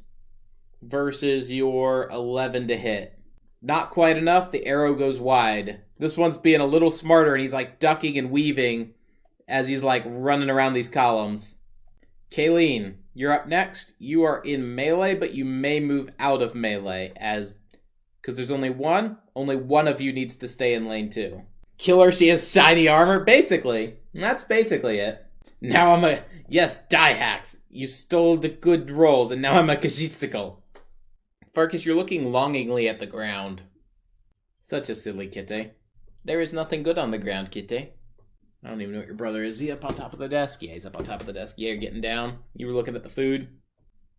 versus your 11 to hit. Not quite enough. The arrow goes wide. This one's being a little smarter, and he's like ducking and weaving as he's like running around these columns. Kayleen, you're up next. You are in melee, but you may move out of melee because there's only one. Only one of you needs to stay in lane 2. Kill her, she has shiny armor. Basically. That's basically it. Now I'm yes, die hacks. You stole the good rolls, and now I'm a Kajitsikal. Farkas, you're looking longingly at the ground. Such a silly kitty. There is nothing good on the ground, kitty. I don't even know what your brother is. Is he up on top of the desk? Yeah, he's up on top of the desk. Yeah, you're getting down. You were looking at the food.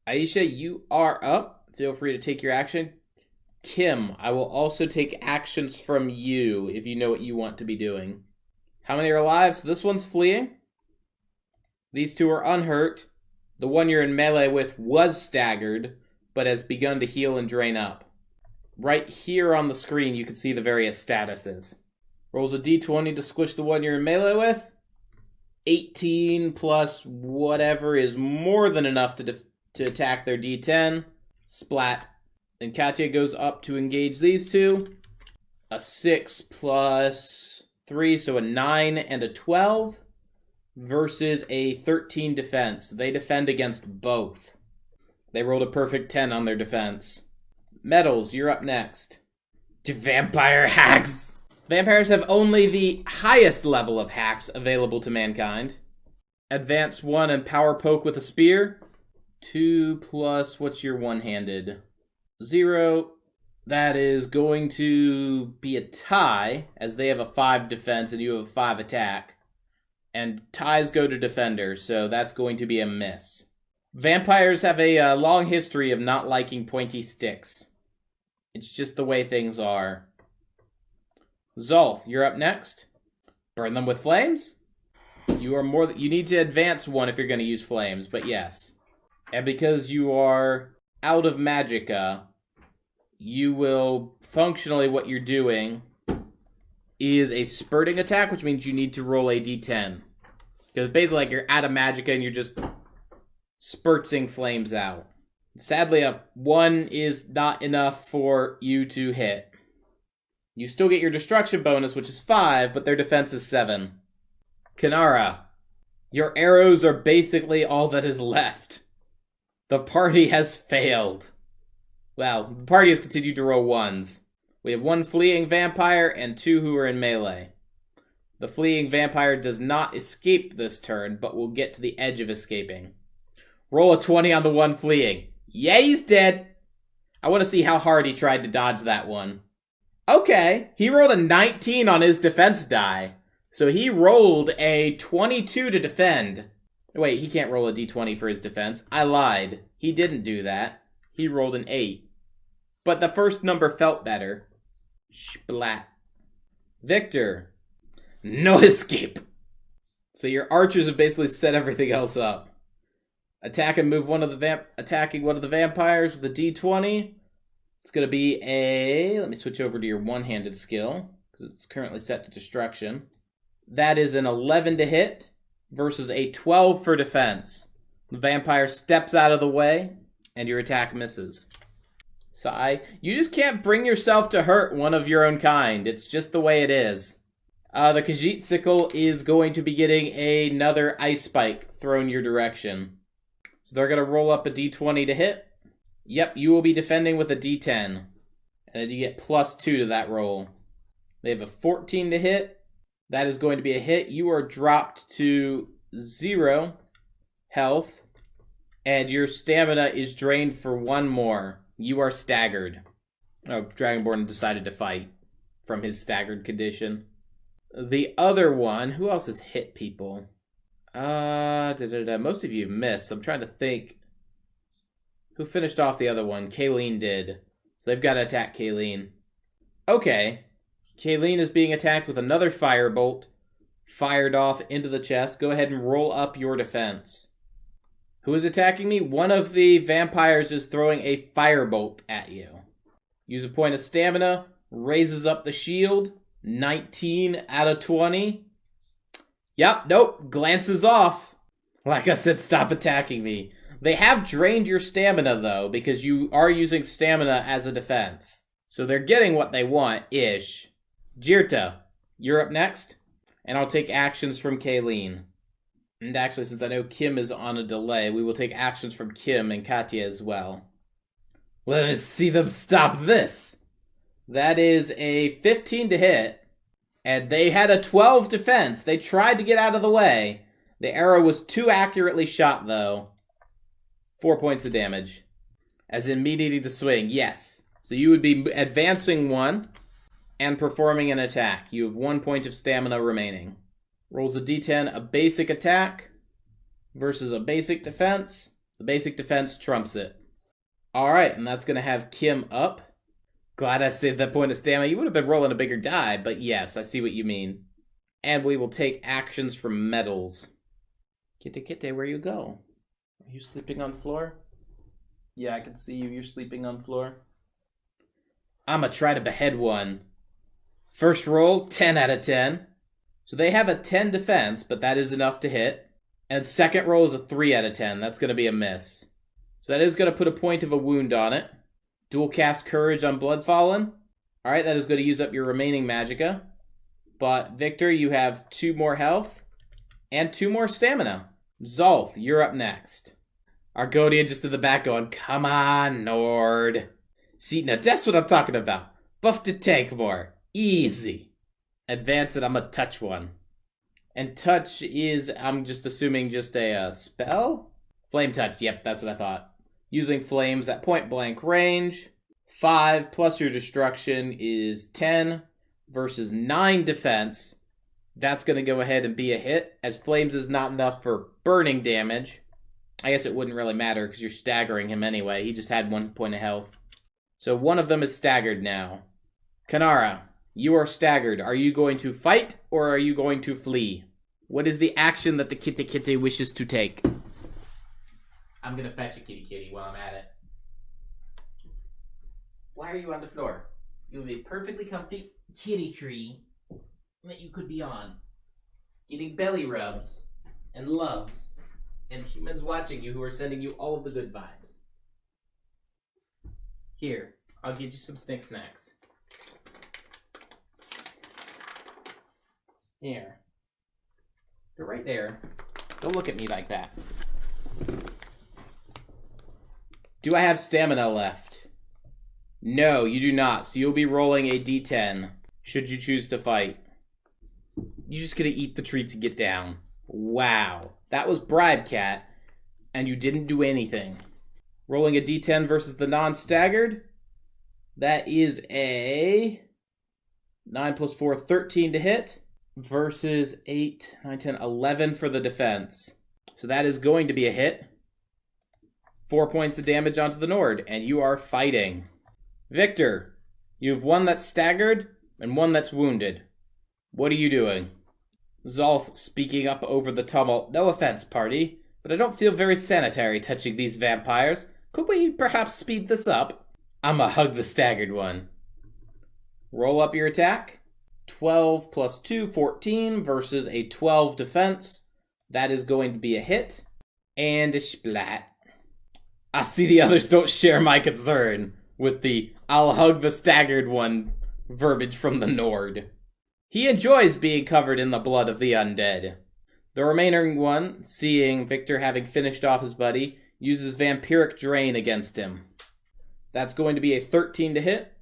Aisha, you are up. Feel free to take your action. Kim, I will also take actions from you if you know what you want to be doing. How many are alive? So this one's fleeing. These 2 are unhurt. The one you're in melee with was staggered, but has begun to heal and drain up. Right here on the screen, you can see the various statuses. Rolls a d20 to squish the one you're in melee with. 18 plus whatever is more than enough to attack their d10. Splat. Then Katya goes up to engage these 2. A 6 plus 3, so a 9 and a 12. Versus a 13 defense. They defend against both. They rolled a perfect 10 on their defense. Metals, you're up next. To vampire hacks! Vampires have only the highest level of hacks available to mankind. Advance 1 and power poke with a spear. 2 plus, what's your one-handed? 0. That is going to be a tie, as they have a 5 defense and you have a 5 attack. And ties go to defenders, so that's going to be a miss. Vampires have a long history of not liking pointy sticks. It's just the way things are. Zolth, you're up next. Burn them with flames? You need to advance 1 if you're going to use flames, but yes. And because you are out of magicka, you will functionally what you're doing is a spurting attack, which means you need to roll a d10. Because basically, like, you're out of magicka and you're just spurting flames out. Sadly, a 1 is not enough for you to hit. You still get your destruction bonus, which is 5, but their defense is 7. Kanara, your arrows are basically all that is left. The party has failed. Well, the party has continued to roll 1s. We have 1 fleeing vampire and 2 who are in melee. The fleeing vampire does not escape this turn, but will get to the edge of escaping. Roll a 20 on the 1 fleeing. Yeah, he's dead. I want to see how hard he tried to dodge that one. Okay, he rolled a 19 on his defense die. So he rolled a 22 to defend. Wait, he can't roll a d20 for his defense. I lied. He didn't do that. He rolled an 8. But the first number felt better. Splat. Victor. No escape. So your archers have basically set everything else up. Attack and move attacking one of the vampires with a d20. It's going to be a... Let me switch over to your one-handed skill, because it's currently set to destruction. That is an 11 to hit versus a 12 for defense. The vampire steps out of the way, and your attack misses. Sigh. You just can't bring yourself to hurt one of your own kind. It's just the way it is. The Khajiit Sickle is going to be getting another ice spike thrown your direction. So they're going to roll up a d20 to hit. Yep, you will be defending with a d10. And then you get +2 to that roll. They have a 14 to hit. That is going to be a hit. You are dropped to 0 health. And your stamina is drained for 1 more. You are staggered. Oh, Dragonborn decided to fight from his staggered condition. The other one, who else has hit people? Most of you missed. I'm trying to think. Who finished off the other one? Kayleen did. So they've got to attack Kayleen. Okay. Kayleen is being attacked with another firebolt. Fired off into the chest. Go ahead and roll up your defense. Who is attacking me? One of the vampires is throwing a firebolt at you. Use a point of stamina. Raises up the shield. 19 out of 20. Yep, nope. Glances off. Like I said, stop attacking me. They have drained your stamina, though, because you are using stamina as a defense. So they're getting what they want-ish. Jirta, you're up next. And I'll take actions from Kayleen. And actually, since I know Kim is on a delay, we will take actions from Kim and Katya as well. Let us see them stop this. That is a 15 to hit. And they had a 12 defense. They tried to get out of the way. The arrow was too accurately shot, though. 4 points of damage. As in me needing to swing, yes. So you would be advancing 1 and performing an attack. You have 1 point of stamina remaining. Rolls a d10, a basic attack versus a basic defense. The basic defense trumps it. Alright, and that's going to have Kim up. Glad I saved that point of stamina. You would have been rolling a bigger die, but yes, I see what you mean. And we will take actions from medals. Kitty, where you go? Are you sleeping on floor? Yeah, I can see you. You're sleeping on floor. I'ma try to behead one. First roll, 10 out of 10. So they have a 10 defense, but that is enough to hit. And second roll is a 3 out of 10. That's going to be a miss. So that is going to put a point of a wound on it. Dual cast Courage on Bloodfallen. Alright, that is going to use up your remaining magicka. But Victor, you have 2 more health. And 2 more stamina. Zolth, you're up next. Argonian just in the back going, come on, Nord. See, now that's what I'm talking about. Buff to tank more. Easy. Advance it, I'm a touch one. And touch is, I'm just assuming, just a spell? Flame touch, yep, that's what I thought. Using flames at point blank range. 5 plus your destruction is 10 versus 9 defense. That's going to go ahead and be a hit, as flames is not enough for burning damage. I guess it wouldn't really matter because you're staggering him anyway. He just had 1 point of health. So one of them is staggered now. Kanara, you are staggered. Are you going to fight or are you going to flee? What is the action that the kitty wishes to take? I'm going to fetch a kitty while I'm at it. Why are you on the floor? You'll be a perfectly comfy kitty tree that you could be on. Getting belly rubs and loves and humans watching you who are sending you all of the good vibes. Here, I'll get you some stink snacks. Here. They're right there. Don't look at me like that. Do I have stamina left? No, you do not. So you'll be rolling a d10 should you choose to fight. You're just gonna eat the treats and get down. Wow. That was Bribe Cat, and you didn't do anything. Rolling a d10 versus the non-staggered. That is a 9 plus 4, 13 to hit. Versus 8, 9, 10, 11 for the defense. So that is going to be a hit. 4 points of damage onto the Nord, and you are fighting. Victor, you have one that's staggered and one that's wounded. What are you doing? Zolth speaking up over the tumult. No offense, party, but I don't feel very sanitary touching these vampires. Could we perhaps speed this up? I'ma hug the staggered one. Roll up your attack. 12 plus 2, 14 versus a 12 defense. That is going to be a hit. And a splat. I see the others don't share my concern with the I'll hug the staggered one verbiage from the Nord. He enjoys being covered in the blood of the undead. The remaining one, seeing Victor having finished off his buddy, Uses Vampiric Drain against him. That's going to be a 13 to hit.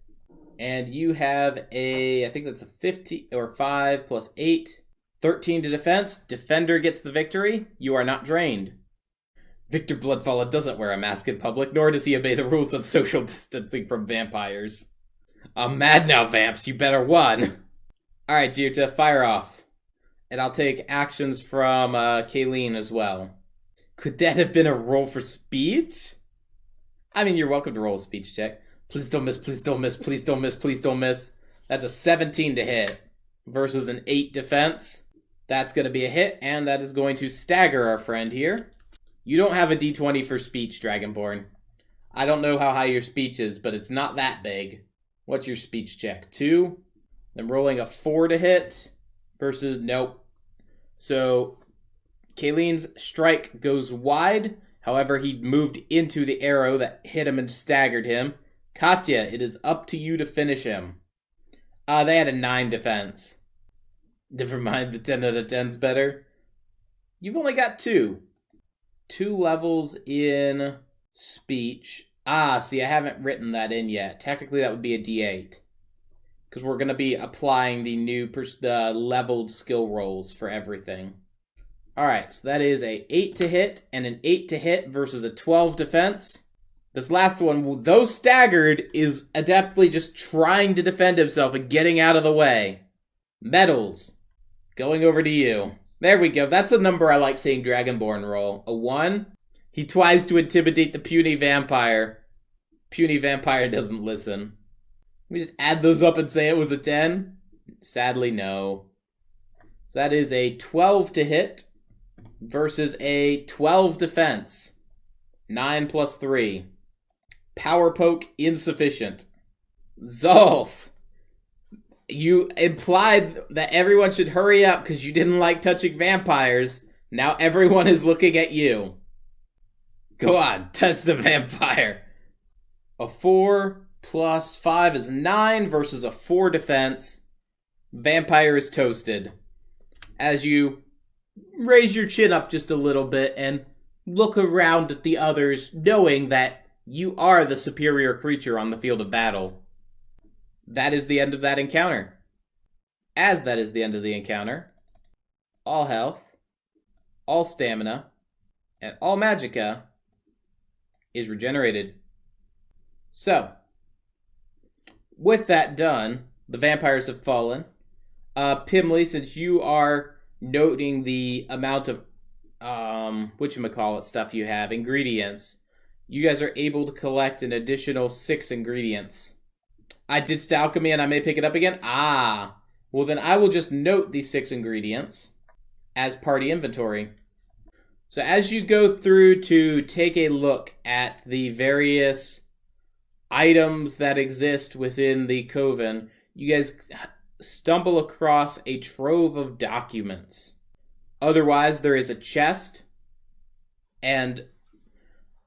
And you have I think that's a 50, or 5 plus 8. 13 to defense. Defender gets the victory. You are not drained. Victor Bloodfalla doesn't wear a mask in public, nor does he obey the rules of social distancing from vampires. I'm mad now, vamps. You better won. Alright, Jirta, fire off. And I'll take actions from Kayleen as well. Could that have been a roll for speech? I mean, you're welcome to roll a speech check. Please don't miss, please don't miss, please don't miss, please don't miss. That's a 17 to hit versus an 8 defense. That's going to be a hit, and that is going to stagger our friend here. You don't have a d20 for speech, Dragonborn. I don't know how high your speech is, but it's not that big. What's your speech check? 2. I'm rolling a 4 to hit versus nope. So Kayleen's strike goes wide. However, he moved into the arrow that hit him and staggered him. Katya, it is up to you to finish him. They had a 9 defense. Never mind, the 10 out of 10's better. You've only got 2. 2 levels in speech. See, I haven't written that in yet. Technically, that would be a D8. Because we're going to be applying the new leveled skill rolls for everything. Alright, so that is a 8 to hit and an 8 to hit versus a 12 defense. This last one, though staggered, is adeptly just trying to defend himself and getting out of the way. Medals. Going over to you. There we go. That's a number I like seeing Dragonborn roll. A 1. He tries to intimidate the puny vampire. Puny vampire doesn't listen. We just add those up and say it was a 10? Sadly, no. So that is a 12 to hit versus a 12 defense. 9 plus 3. Power poke insufficient. Zolf, you implied that everyone should hurry up because you didn't like touching vampires. Now everyone is looking at you. Go on, touch the vampire. A 4 plus 5 is 9 versus a 4 defense. Vampire is toasted. As you raise your chin up just a little bit and look around at the others, knowing that you are the superior creature on the field of battle. That is the end of that encounter. As that is the end of the encounter, all health, all stamina, and all magicka is regenerated. So, with that done, the vampires have fallen. Pimley, since you are noting the amount of whatchamacallit stuff you have, ingredients, you guys are able to collect an additional 6 ingredients. I ditched alchemy and I may pick it up again? Well then I will just note these 6 ingredients as party inventory. So as you go through to take a look at the various items that exist within the coven, you guys stumble across a trove of documents. Otherwise, there is a chest, and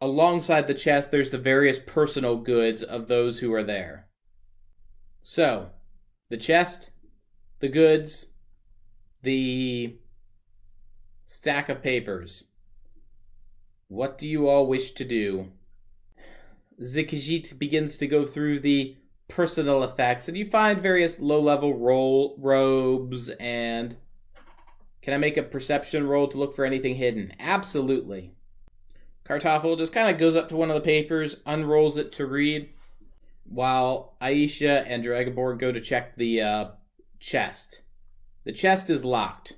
alongside the chest, there's the various personal goods of those who are there. So, the chest, the goods, the stack of papers. What do you all wish to do? Zikajit begins to go through the personal effects, and you find various low-level robes, and... Can I make a perception roll to look for anything hidden? Absolutely. Kartoffel just kind of goes up to one of the papers, unrolls it to read, while Aisha and Dragonborn go to check the chest. The chest is locked.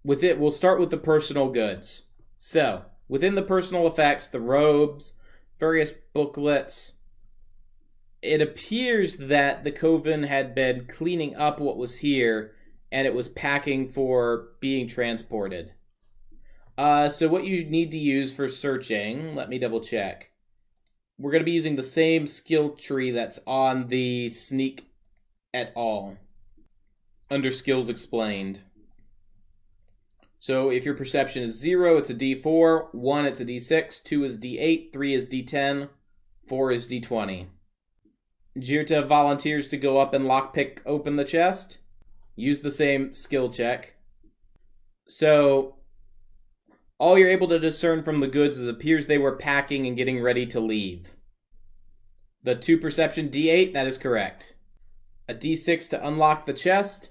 With it, we'll start with the personal goods. So, within the personal effects, the robes, various booklets, it appears that the coven had been cleaning up what was here, and it was packing for being transported. So what you need to use for searching, let me double check. We're going to be using the same skill tree that's on the sneak et al. Under skills explained. So if your perception is 0, it's a D4, 1, it's a D6, 2 is D8, 3 is D10, 4 is D20. Jirta volunteers to go up and lockpick open the chest. Use the same skill check. So, All you're able to discern from the goods is it appears they were packing and getting ready to leave. The 2 perception D8, that is correct. A D6 to unlock the chest,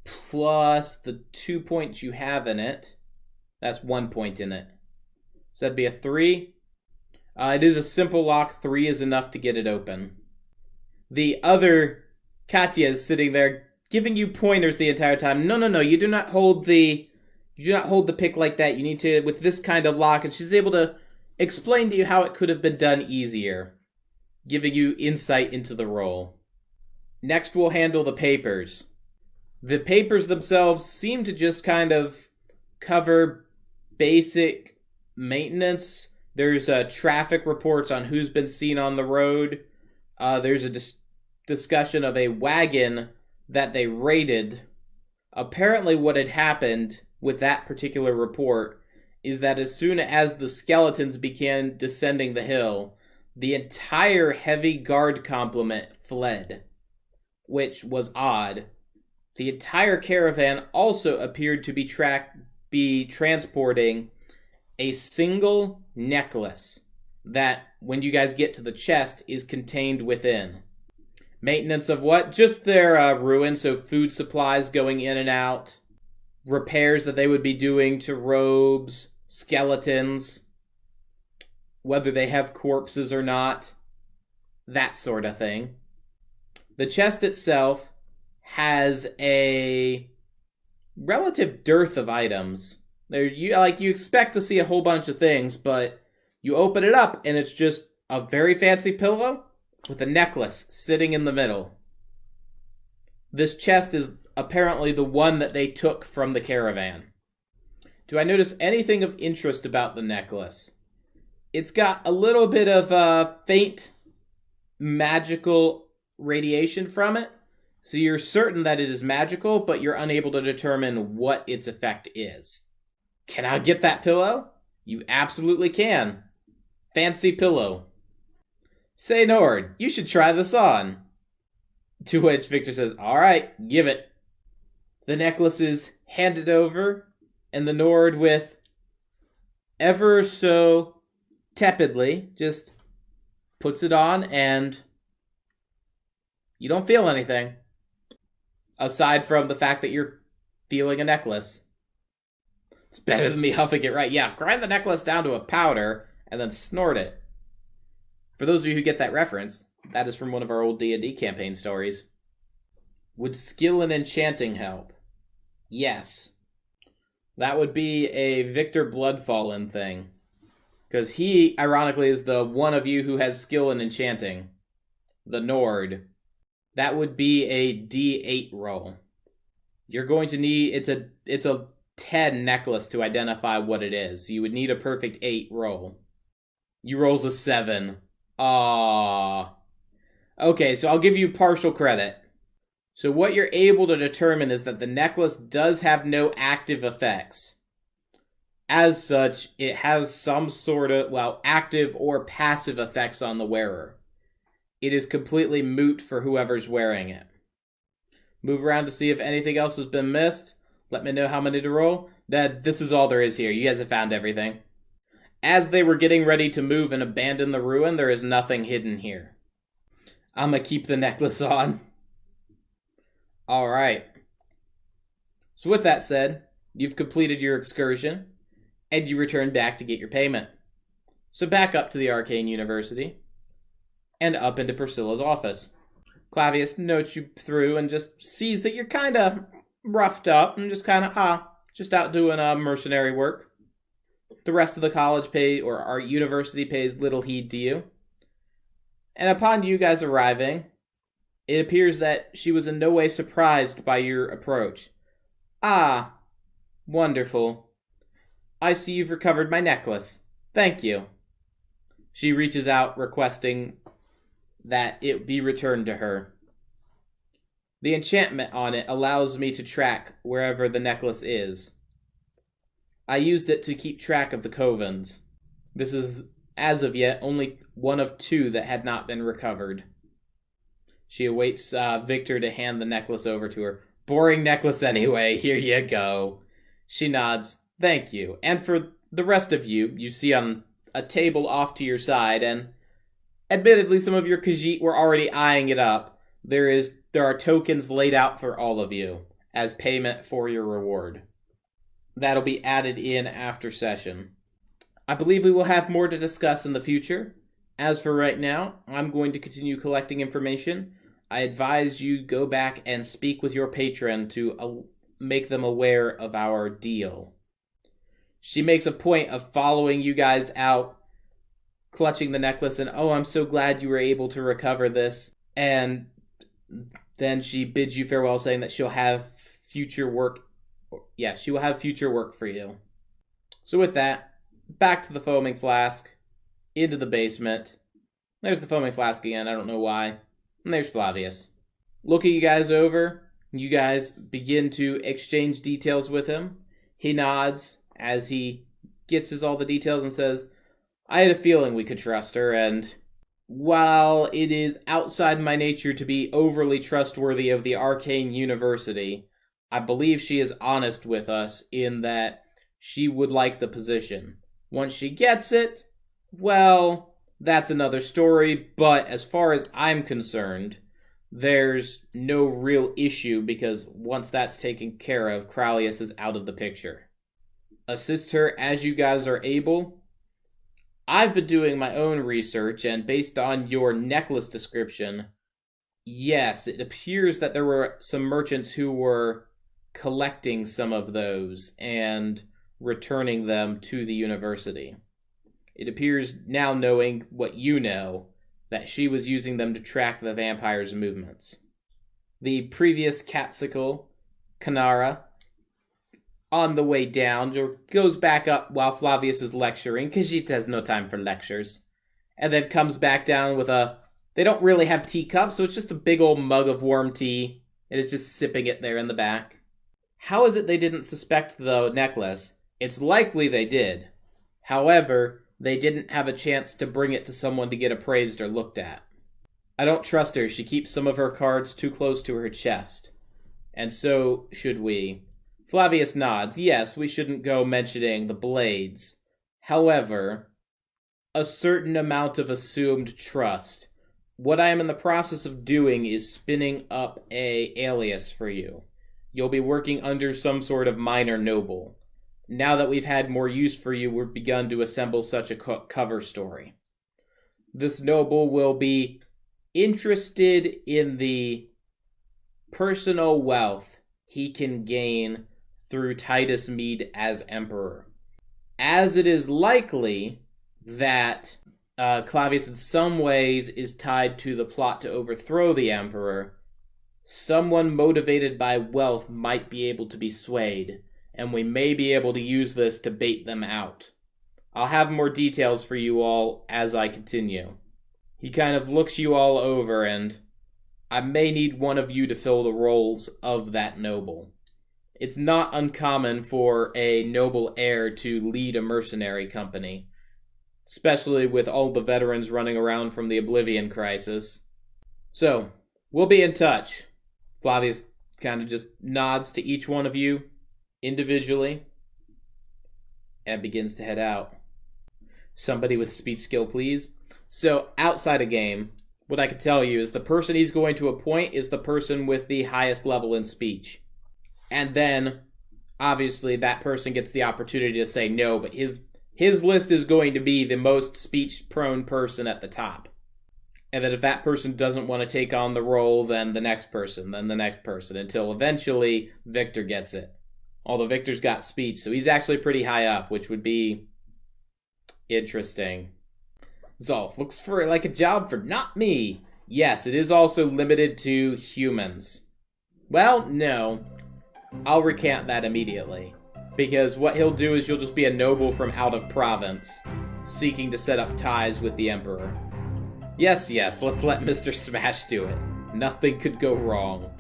plus the 2 points you have in it. That's 1 point in it. So that'd be a 3. It is a simple lock. 3 is enough to get it open. The other Katya is sitting there giving you pointers the entire time. No, you do not hold the pick like that. You need to, with this kind of lock, and she's able to explain to you how it could have been done easier, giving you insight into the role. Next, we'll handle the papers. The papers themselves seem to just kind of cover basic maintenance. There's traffic reports on who's been seen on the road. There's a discussion of a wagon that they raided. Apparently what had happened with that particular report is that as soon as the skeletons began descending the hill, the entire heavy guard complement fled, which was odd. The entire caravan also appeared to be transporting a single necklace that, when you guys get to the chest, is contained within. Maintenance of what? Just their ruin, so food supplies going in and out, repairs that they would be doing to robes, skeletons, whether they have corpses or not, that sort of thing. The chest itself has a relative dearth of items. You expect to see a whole bunch of things, but you open it up and it's just a very fancy pillow with a necklace sitting in the middle. This chest is apparently the one that they took from the caravan. Do I notice anything of interest about the necklace? It's got a little bit of faint magical radiation from it, so you're certain that it is magical, but you're unable to determine what its effect is. Can I get that pillow? You absolutely can. Fancy pillow. Say, Nord, you should try this on. To which Victor says, alright, give it. The necklace is handed over, and the Nord, with ever so tepidly, just puts it on, and you don't feel anything. Aside from the fact that you're feeling a necklace. It's better than me huffing it right. Yeah, grind the necklace down to a powder, and then snort it. For those of you who get that reference, that is from one of our old D&D campaign stories. Would skill in enchanting help? Yes. That would be a Victor Bloodfallen thing. Because he, ironically, is the one of you who has skill in enchanting. The Nord. That would be a D8 roll. You're going to need... It's a 10 necklace to identify what it is. So you would need a perfect 8 roll. You rolls a 7. Aww. Okay, so I'll give you partial credit. So what you're able to determine is that the necklace does have no active effects. As such, it has some sort of, active or passive effects on the wearer. It is completely moot for whoever's wearing it. Move around to see if anything else has been missed. Let me know how many to roll. This is all there is here. You guys have found everything. As they were getting ready to move and abandon the ruin, there is nothing hidden here. I'm gonna keep the necklace on. Alright. So with that said, you've completed your excursion, and you return back to get your payment. So back up to the Arcane University, and up into Priscilla's office. Clavius notes you through and just sees that you're kind of roughed up and just kind of, just out doing mercenary work. The rest of the college or our university pays little heed to you. And upon you guys arriving, it appears that she was in no way surprised by your approach. Ah, wonderful. I see you've recovered my necklace. Thank you. She reaches out, requesting that it be returned to her. The enchantment on it allows me to track wherever the necklace is. I used it to keep track of the covens. This is, as of yet, only one of 2 that had not been recovered. She awaits Victor to hand the necklace over to her. Boring necklace anyway, here you go. She nods. Thank you. And for the rest of you, you see on a table off to your side, and admittedly some of your Khajiit were already eyeing it up. There are tokens laid out for all of you as payment for your reward. That'll be added in after session. I believe we will have more to discuss in the future. As for right now, I'm going to continue collecting information. I advise you go back and speak with your patron to make them aware of our deal. She makes a point of following you guys out, clutching the necklace, and, oh, I'm so glad you were able to recover this. And then she bids you farewell, saying that she'll have future work. Yeah, she will have future work for you. So with that, back to the foaming flask, into the basement. There's the foaming flask again, I don't know why. And there's Flavius. Looking you guys over, you guys begin to exchange details with him. He nods as he gets us all the details and says, I had a feeling we could trust her, and while it is outside my nature to be overly trustworthy of the Arcane University, I believe she is honest with us in that she would like the position. Once she gets it, well, that's another story, but as far as I'm concerned, there's no real issue because once that's taken care of, Crowlius is out of the picture. Assist her as you guys are able. I've been doing my own research, and based on your necklace description, yes, it appears that there were some merchants who were collecting some of those and returning them to the university. It appears, now knowing what you know, that she was using them to track the vampire's movements. The previous catsicle, Kanara, on the way down, goes back up while Flavius is lecturing, because she has no time for lectures, and then comes back down with they don't really have teacups, so it's just a big old mug of warm tea, and is just sipping it there in the back. How is it they didn't suspect the necklace? It's likely they did. However, they didn't have a chance to bring it to someone to get appraised or looked at. I don't trust her. She keeps some of her cards too close to her chest. And so should we. Flavius nods. Yes, we shouldn't go mentioning the blades. However, a certain amount of assumed trust. What I am in the process of doing is spinning up a alias for you. You'll be working under some sort of minor noble. Now that we've had more use for you, we've begun to assemble such a cover story. This noble will be interested in the personal wealth he can gain through Titus Mede as emperor. As it is likely that Clavius in some ways is tied to the plot to overthrow the emperor, someone motivated by wealth might be able to be swayed, and we may be able to use this to bait them out. I'll have more details for you all as I continue. He kind of looks you all over, and I may need one of you to fill the roles of that noble. It's not uncommon for a noble heir to lead a mercenary company, especially with all the veterans running around from the Oblivion Crisis. So, we'll be in touch. Flavius kind of just nods to each one of you individually and begins to head out. Somebody with speech skill, please. So, outside a game, what I can tell you is the person he's going to appoint is the person with the highest level in speech. And then, obviously, that person gets the opportunity to say no, but his list is going to be the most speech-prone person at the top. And then if that person doesn't want to take on the role, then the next person, until eventually Victor gets it. Although Victor's got speech, so he's actually pretty high up, which would be interesting. Zolf looks for like a job for not me. Yes, it is also limited to humans. Well, no. I'll recant that immediately. Because what he'll do is you'll just be a noble from out of province, seeking to set up ties with the Emperor. Yes, let's let Mr. Smash do it. Nothing could go wrong.